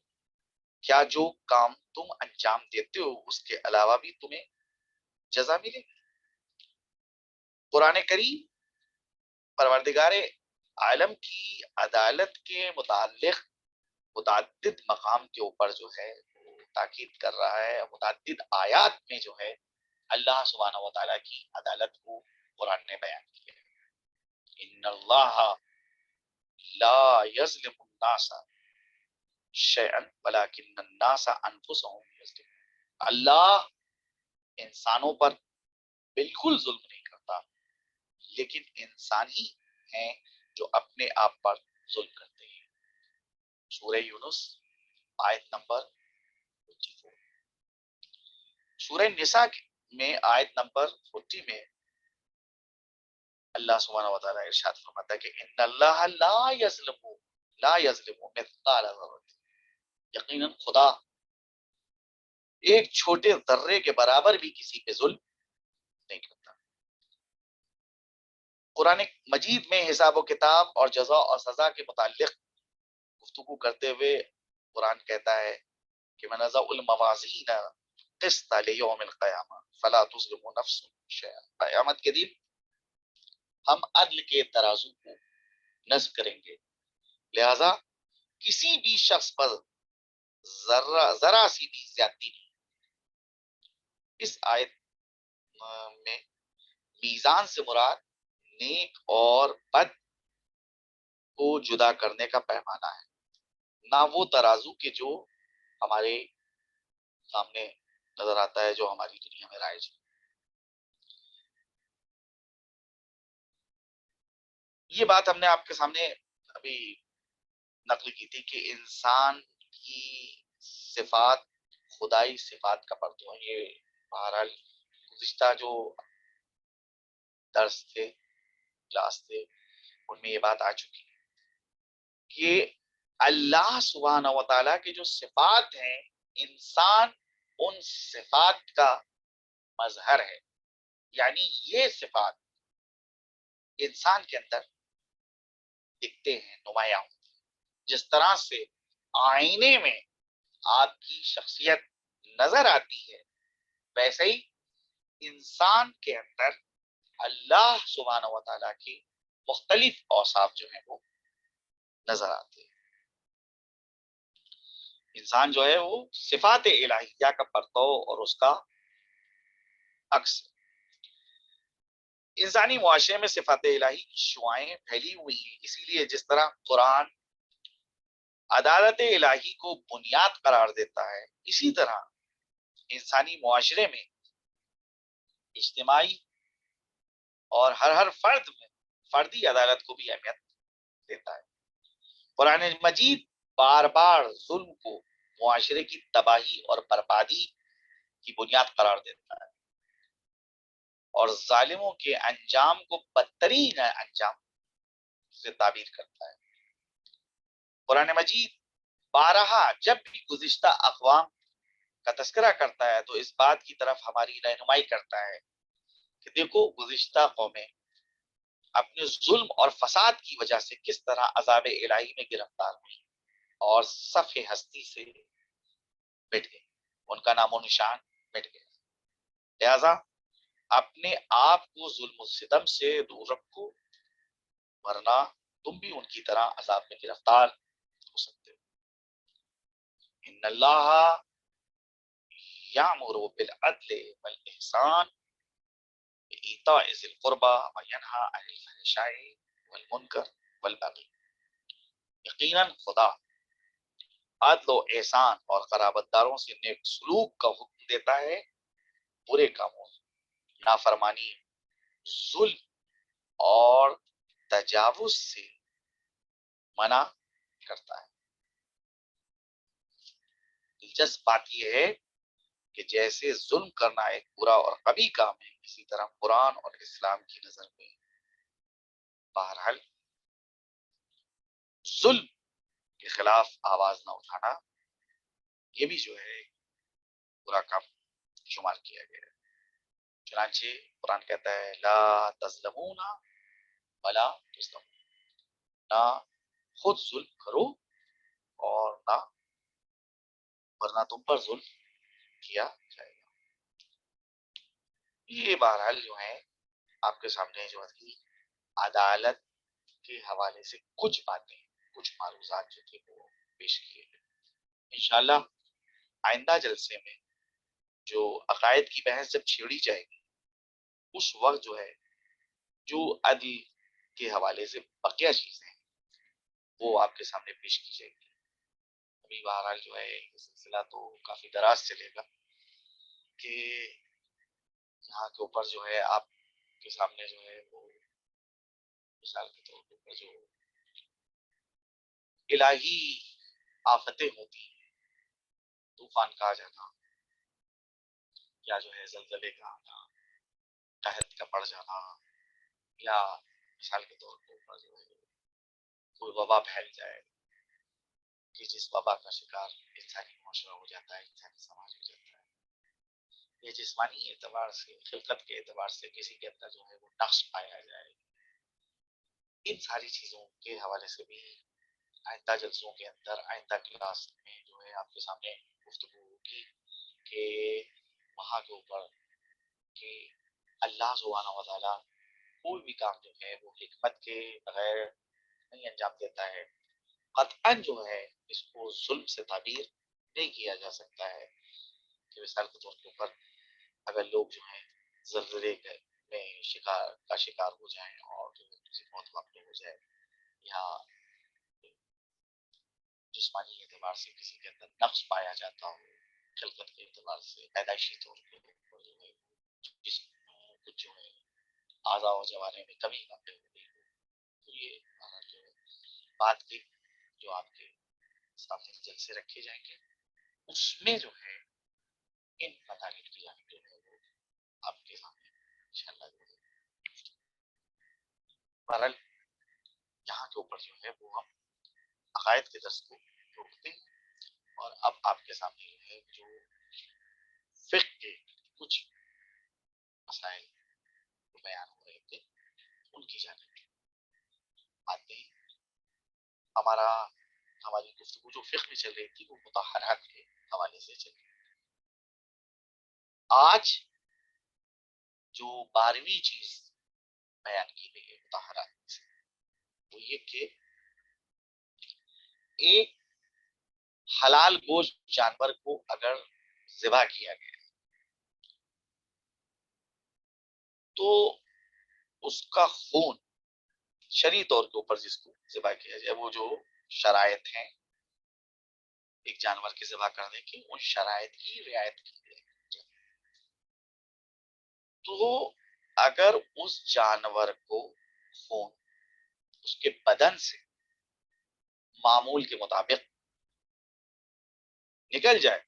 کیا جو کام تم انجام دیتے ہو اس کے علاوہ بھی تمہیں جزا ملے. قرآن کریم پروردگار عالم کی عدالت کے متعلق متعدد مقام کے اوپر جو ہے تاکید کر رہا ہے. متعدد آیات میں جو ہے اللہ سبحانہ و تعالیٰ کی عدالت کو قرآن نے بیان کیا ہے. ان اللہ لا یظلم الناس شیئا ولکن الناس انفسهم یظلمون. اللہ انسانوں پر بالکل ظلم نہیں کرتا، لیکن انسان ہی ہیں جو اپنے آپ پر ظلم کرتے ہیں. سورہ یونس آیت نمبر 54. سورہ نساء میں آیت نمبر 40 میں اللہ سبحانہ و تعالیٰ ارشاد فرماتا ہے کہ ان اللہ لا یظلم مثقال ذرۃ، یقیناً خدا ایک چھوٹے ذرے کے برابر بھی کسی پہ ظلم نہیں کرتا. قرآن مجید میں حساب و کتاب اور جزا اور سزا کے متعلق گفتگو کرتے ہوئے قرآن کہتا ہے کہ ونضع الموازین قسط لیوم القیامہ فلا تظلم نفس شیئا. قیامت کے دن ہم عدل کے ترازو کو نصب کریں گے، لہذا کسی بھی شخص پر ذرا سی بھی زیادتی نہیں. اس آیت میں میزان سے مراد نیک اور بد کو جدا کرنے کا پیمانہ ہے، نہ وہ ترازو کے جو ہمارے سامنے نظر آتا ہے جو ہماری دنیا میں رائج ہے. یہ بات ہم نے آپ کے سامنے ابھی نقل کی تھی کہ انسان کی صفات خدائی صفات کا پرتو ہے. یہ بہرحال گزشتہ جو درس تھے، کلاس تھے، ان میں یہ بات آ چکی ہے کہ اللہ سبحانہ و تعالیٰ کے جو صفات ہیں انسان ان صفات کا مظہر ہے. یعنی یہ صفات انسان کے اندر دکھتے ہیں، نمایاں ہوتے ہیں. جس طرح سے آئینے میں آپ کی شخصیت نظر آتی ہے، ویسے ہی انسان کے اندر اللہ سبحانہ و تعالیٰ کی مختلف اوصاف جو ہیں وہ نظر آتے ہیں. انسان جو ہے وہ صفات الہیہ کا پرتو اور اس کا عکس. انسانی معاشرے میں صفات الہی کی شعائیں پھیلی ہوئی ہیں، اسی لیے جس طرح قرآن عدالت الہی کو بنیاد قرار دیتا ہے، اسی طرح انسانی معاشرے میں اجتماعی اور ہر فرد میں فردی عدالت کو بھی اہمیت دیتا ہے۔ قرآن مجید بار بار ظلم کو معاشرے کی تباہی اور بربادی کی بنیاد قرار دیتا ہے اور ظالموں کے انجام کو بدترین انجام سے تعبیر کرتا ہے۔ قرآن مجید بارہا جب بھی گزشتہ اقوام کا تذکرہ کرتا ہے تو اس بات کی طرف ہماری رہنمائی کرتا ہے کہ دیکھو گزشتہ قومیں اپنے ظلم اور فساد کی وجہ سے کس طرح عذاب الہی میں گرفتار ہوئی اور صف ہستی سے مٹ گئی، ان کا نام و نشان مٹ گیا۔ لہذا اپنے آپ کو ظلم و ستم سے دور رکھو، ورنہ تم بھی ان کی طرح عذاب میں گرفتار ہو سکتے ہو۔ ان اللہ یامر بالعدل والاحسان وایتاء ذی القربى وینہی عن الفحشاء والمنکر والبغی۔ یقیناً خدا عدل و احسان اور قرابت داروں سے نیک سلوک کا حکم دیتا ہے، برے کاموں، نافرمانی، ظلم اور تجاوز سے منع کرتا ہے۔ دلچسپ بات یہ ہے کہ جیسے ظلم کرنا ایک برا اور قبیح کام ہے، اسی طرح قرآن اور اسلام کی نظر میں بہرحال ظلم کے خلاف آواز نہ اٹھانا یہ بھی جو ہے برا کام شمار کیا گیا ہے۔ چنانچہ قرآن کہتا ہے لا تظلمون ولا تظلمون، نہ خود ظلم کرو اور نہ ورنہ تم پر ظلم کیا جائے گا۔ یہ بہرحال جو ہے آپ کے سامنے جو ہے عدالت کے حوالے سے کچھ باتیں، کچھ معروضات جو تھے وہ پیش کیے گئے۔ انشاءاللہ آئندہ جلسے میں جو عقائد کی بحث جب چھیڑی جائے گی اس وقت جو ہے جو عدل کے حوالے سے بقیہ چیزیں ہیں وہ آپ کے سامنے پیش کی جائے گی۔ ابھی بہرحال جو ہے یہ سلسلہ تو کافی دراز چلے گا کہ یہاں کے اوپر جو ہے آپ کے سامنے جو ہے وہ مثال کے طور پر جو الہی آفتیں ہوتی ہیں، طوفان کا آ جانا یا جو ہے زلزلے کا آنا، قحط کا پڑ جانا، یا مثال کے طور پر جو ہے کوئی وبا پھیل جائے کہ جس وبا کا شکار انسانی معاشرہ ہو جاتا ہے، انسانی سماج ہو جاتا ہے، یا جسمانی اعتبار سے، خلقت کے اعتبار سے کسی کے اندر جو ہے وہ نقص پایا جائے، ان ساری چیزوں کے حوالے سے بھی آئندہ جلسوں کے اندر، آئندہ کلاس میں جو ہے آپ کے سامنے گفتگو ہوگی کہ وہاں کے اوپر کہ اللہ سبحانہ و تعالیٰ کوئی بھی کام جو ہے وہ حکمت کے بغیر نہیں انجام دیتا ہے۔ قطعاً جو ہے اس کو ظلم سے تعبیر نہیں کیا جا سکتا ہے کہ مثال کے طور کے اوپر اگر لوگ جو ہیں زلزلے میں شکار ہو جائیں اور جو ہے کسی موت واقع ہو جائے، یا جسمانی اعتبار سے کسی کے اندر نقص پایا جاتا ہو، خلقت کے اعتبار سے پیدائشی طور پہ جو ہے جسم کچھ جو ہے اعضاء و جوارے میں کمی واقع ہو گئی ہو، تو یہ جو ہے بات کی جو آپ کے سامنے جلسے رکھے جائیں گے اس میں جو ہے ان مطالب کی جانب جو ہے وہ آپ کے سامنے انشاءاللہ جو ہے بہرحال یہاں کے اوپر جو ہے وہ ہم عقائد کے درس کو روکتے ہیں اور اب آپ کے سامنے جو ہے جو فقہ کے کچھ مسائل بیان ہو رہے تھے ان کی جانب آتے ہیں۔ ہماری گفتگو جو فقہ میں چل رہی تھی وہ مطہرات کے حوالے سے چل رہی تھی۔ آج جو 12ویں چیز بیان کی گئی ہے مطہرات میں سے وہ یہ کہ ایک حلال گوشت جانور کو اگر ذبح کیا گیا تو اس کا خون شرعی طور کے اوپر جس کو ذبح کیا جائے وہ جو شرائط ہیں ایک جانور کی ذبح کرنے کی ان شرائط کی رعایت کی جائے. تو اگر اس جانور کو خون اس کے بدن سے معمول کے مطابق نکل جائے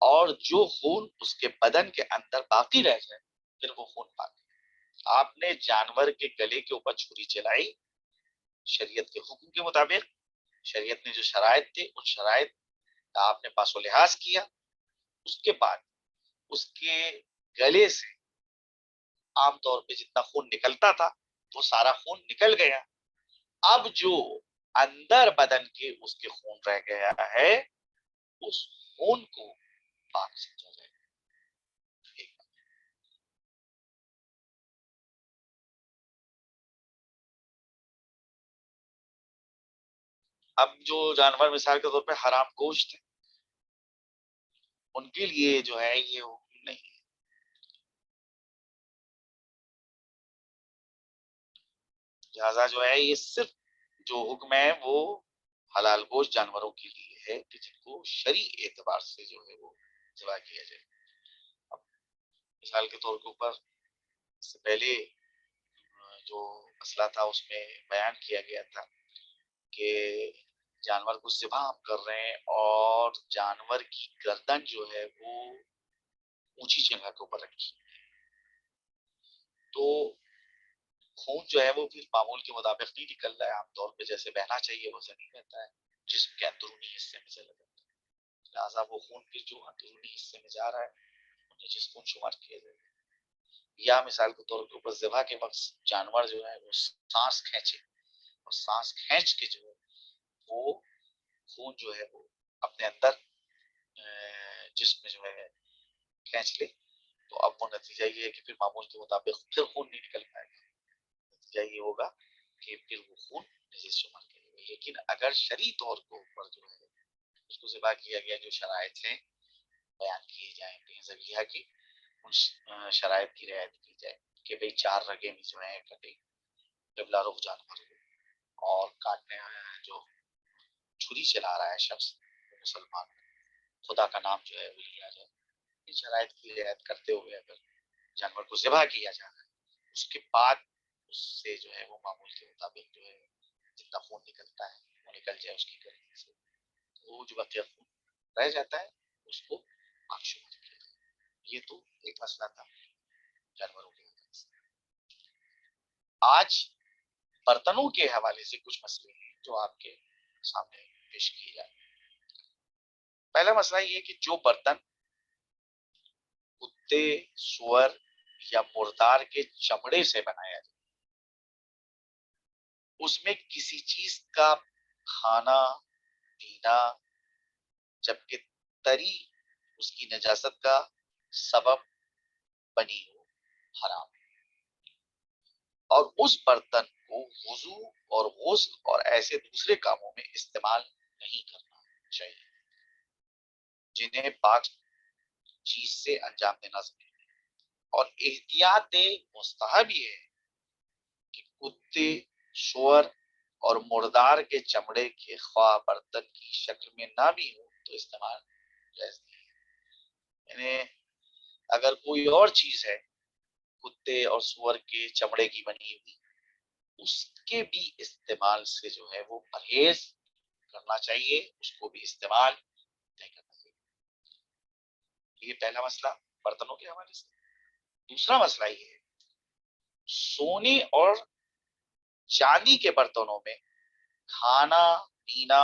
اور جو خون اس کے بدن کے اندر باقی رہ جائے پھر وہ خون پاک. آپ نے جانور کے گلے کے اوپر چھری چلائی شریعت کے حکم کے مطابق, شریعت نے جو شرائط تھے ان شرائط کا آپ نے پاس و لحاظ کیا, اس کے بعد اس کے گلے سے عام طور پہ جتنا خون نکلتا تھا وہ سارا خون نکل گیا. اب جو اندر بدن کے اس کے خون رہ گیا ہے اس خون کو پاک سمجھا جائے. اب جو جانور مثال کے طور پہ حرام گوشت ہے ان کے لیے جو ہے یہ حکم نہیں ہے. لہٰذا جو ہے یہ صرف جو حکم ہے وہ حلال گوشت جانوروں کے لیے ہے کہ جن کو شرعی اعتبار سے جو ہے وہ ذبح کیا جائے. اب مثال کے طور کے اوپر اس سے پہلے جو مسئلہ تھا اس میں بیان کیا گیا تھا کہ جانور کو ذبح ہم کر رہے ہیں اور جانور کی گردن جو ہے وہ اونچی جگہ کے اوپر رکھی, تو خون جو ہے وہ پھر معمول کے مطابق نہیں نکل رہا ہے. عام طور پہ جیسے بہنا چاہیے ویسے نہیں بہتا ہے, جسم کے اندرونی حصے میں چلا جاتا ہے. لہٰذا وہ خون پھر جو اندرونی حصے میں جا رہا ہے انہیں جس خون شمار کیا جائے. یا مثال کے طور کے اوپر ذبح کے وقت جانور جو ہے وہ سانس کھینچے اور سانس کھینچ کے جو ہے وہ خون جو ہے وہ اپنے اندر جسم میں جو ہے کھینچ لے, تو اب وہ نتیجہ یہ ہے کہ پھر معمول کے مطابق پھر خون نہیں نکل پائے گا. نتیجہ یہ ہوگا کہ پھر وہ خون نجس شمار کرے گا. لیکن اگر شرعی طور کے اوپر جو ہے اس کو ذبح کیا گیا جو شرائط ہیں بیان کیے جائیں گے ذبیحہ کی, ان شرائط کی رعایت کی جائے کہ بھئی 4 رگیں بھی جو ہیں کٹے, قبلہ رخ جانور ہو, اور کاٹنے جو چھری چلا رہا ہے شخص مسلمان خدا کا نام جو ہے وہ لیا جائے. ان شرائط کی رعایت کرتے ہوئے اگر جانور کو ذبح کیا جا رہا ہے اس کے بعد اس سے جو ہے وہ معمول کے مطابق جو ہے جتنا خون نکلتا ہے وہ نکل جائے اس کی گردن سے, وہ جو بقیہ خون رہ جاتا ہے اس کو پاک شمار کیا جائے. یہ تو ایک مسئلہ تھا جانوروں کے حوالے سے. آج برتنوں کے حوالے سے کچھ مسئلے ہیں جو آپ کے سامنے پیش کیے جائیں. پہلا مسئلہ یہ کہ جو برتن کتے, سور یا مردار کے چمڑے سے بنایا جائے اس میں کسی چیز کا کھانا پینا جبکہ تری اس کی نجاست کا سبب بنی ہو حرام ہے, اور اس برتن کو وضو اور غسل اور ایسے دوسرے کاموں میں استعمال نہیں کرنا چاہیے جنہیں پاک چیز سے انجام دینا ضروری ہے. اور احتیاط مستحب یہ ہے کہ کتے, سور اور مردار کے چمڑے کے خواہ برتن کی شکل میں نہ بھی ہو تو استعمال جائز نہیں ہے. یعنی اگر کوئی اور چیز ہے کتے اور سور کے چمڑے کی بنی ہوئی اس کے بھی استعمال سے جو ہے وہ پرہیز کرنا چاہیے, اس کو بھی استعمال نہیں کرنا چاہیے. یہ پہلا مسئلہ برتنوں کے حوالے سے. دوسرا مسئلہ یہ ہے سونے اور چاندی کے برتنوں میں کھانا پینا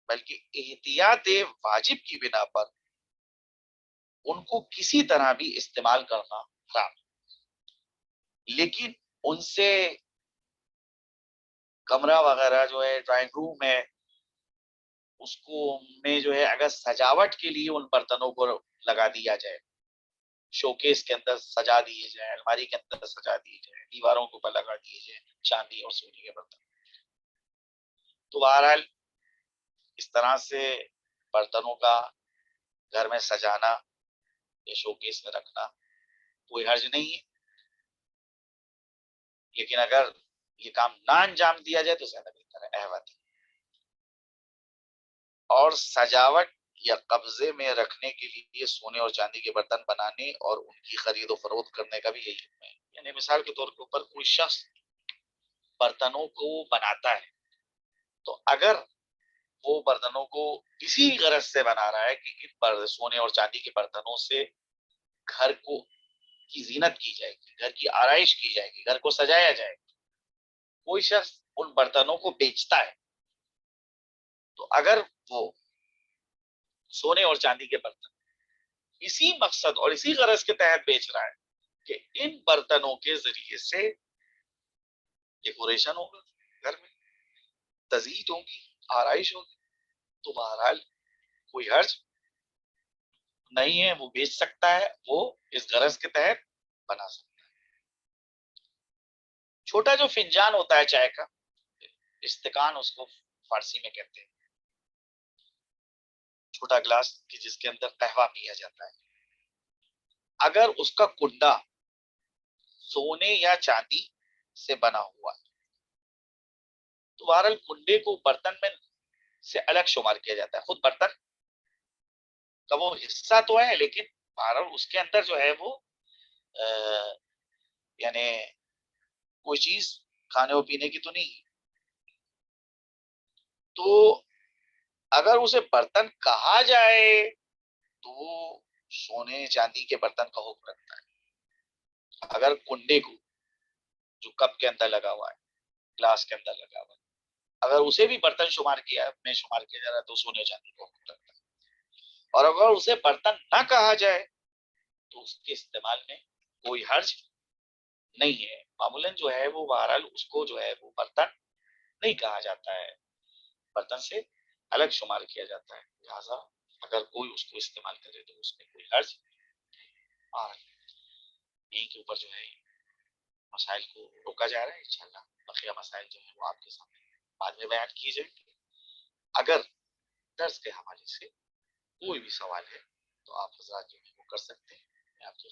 بلکہ احتیاط واجب کی بنا پر ان کو کسی طرح بھی استعمال کرنا حرام, لیکن ان سے کمرہ وغیرہ جو ہے ڈرائنگ روم ہے اس کو میں جو ہے اگر سجاوٹ کے لیے ان برتنوں کو لگا دیا جائے, شوکیس کے اندر سجا دیے جائیں, الماری کے اندر سجا دیے جائیں, دیواروں کے اوپر لگا دیے جائیں چاندی اور سونے کے برتن, تو بہرحال اس طرح سے برتنوں کا گھر میں سجانا یا شوکیس میں رکھنا کوئی حرج نہیں ہے, لیکن اگر یہ کام نہ انجام دیا جائے تو زیادہ بہتر ہے. احوت اور سجاوٹ یا قبضے میں رکھنے کے لیے سونے اور چاندی کے برتن بنانے اور ان کی خرید و فروخت کرنے کا بھی یہی حکم ہے. یعنی مثال کے طور کے اوپر کوئی شخص برتنوں کو بناتا ہے تو اگر وہ برتنوں کو اسی غرض سے بنا رہا ہے کہ ان سونے اور چاندی کے برتنوں سے گھر کو کی زینت کی جائے گی, گھر کی آرائش کی جائے گی, گھر کو سجایا جائے گا, کوئی شخص ان برتنوں کو بیچتا ہے تو اگر وہ سونے اور چاندی کے برتن اسی مقصد اور اسی غرض کے تحت بیچ رہا ہے کہ ان برتنوں کے ذریعے سے ڈیکوریشن ہوگا, گھر میں تزئین ہوگی, آرائش ہوگی, تو بہرحال کوئی حرج نہیں ہے, وہ بیچ سکتا ہے, وہ اس غرض کے تحت بنا سکتا ہے. چھوٹا جو فنجان ہوتا ہے چائے کا, استکان اس کو فارسی میں کہتے ہیں, چھوٹا گلاس جس کے اندر قہوہ پیا جاتا ہے, اگر اس کا کنڈا سونے یا چاندی سے بنا ہوا ہے تو بہرحال کنڈے کو برتن میں سے الگ شمار کیا جاتا ہے. خود برتن کا وہ حصہ تو ہے لیکن بہرحال اس کے اندر جو ہے وہ یعنی کوئی چیز کھانے اور پینے کی تو نہیں. تو اگر اسے برتن کہا جائے تو وہ سونے چاندی کے برتن کا حکم رکھتا ہے. اگر کنڈے کو جو کپ کے اندر لگا ہوا ہے, گلاس کے اندر لگا ہوا ہے, اگر اسے بھی برتن شمار کیا جا رہا ہے تو سونے چاندی کا حکم رکھتا ہے. اور اگر اسے برتن نہ کہا جائے تو اس کے استعمال میں کوئی حرج نہیں ہے. معمولاً جو ہے وہ بہرحال اس کو جو ہے وہ برتن نہیں کہا جاتا ہے, برتن سے الگ شمار کیا جاتا ہے. لہٰذا اگر کوئی اس کو استعمال کرے تو اس میں کوئی حرج نہیں. یہیں کے اوپر جو ہے مسائل کو روکا جا رہا ہے. انشاءاللہ بقیہ مسائل جو ہیں وہ آپ کے سامنے بعد میں بیان کیے جائیں گے. اگر درس کے حوالے سے کوئی بھی سوال ہے تو آپ حضرات جو ہے وہ کر سکتے ہیں, میں آپ کی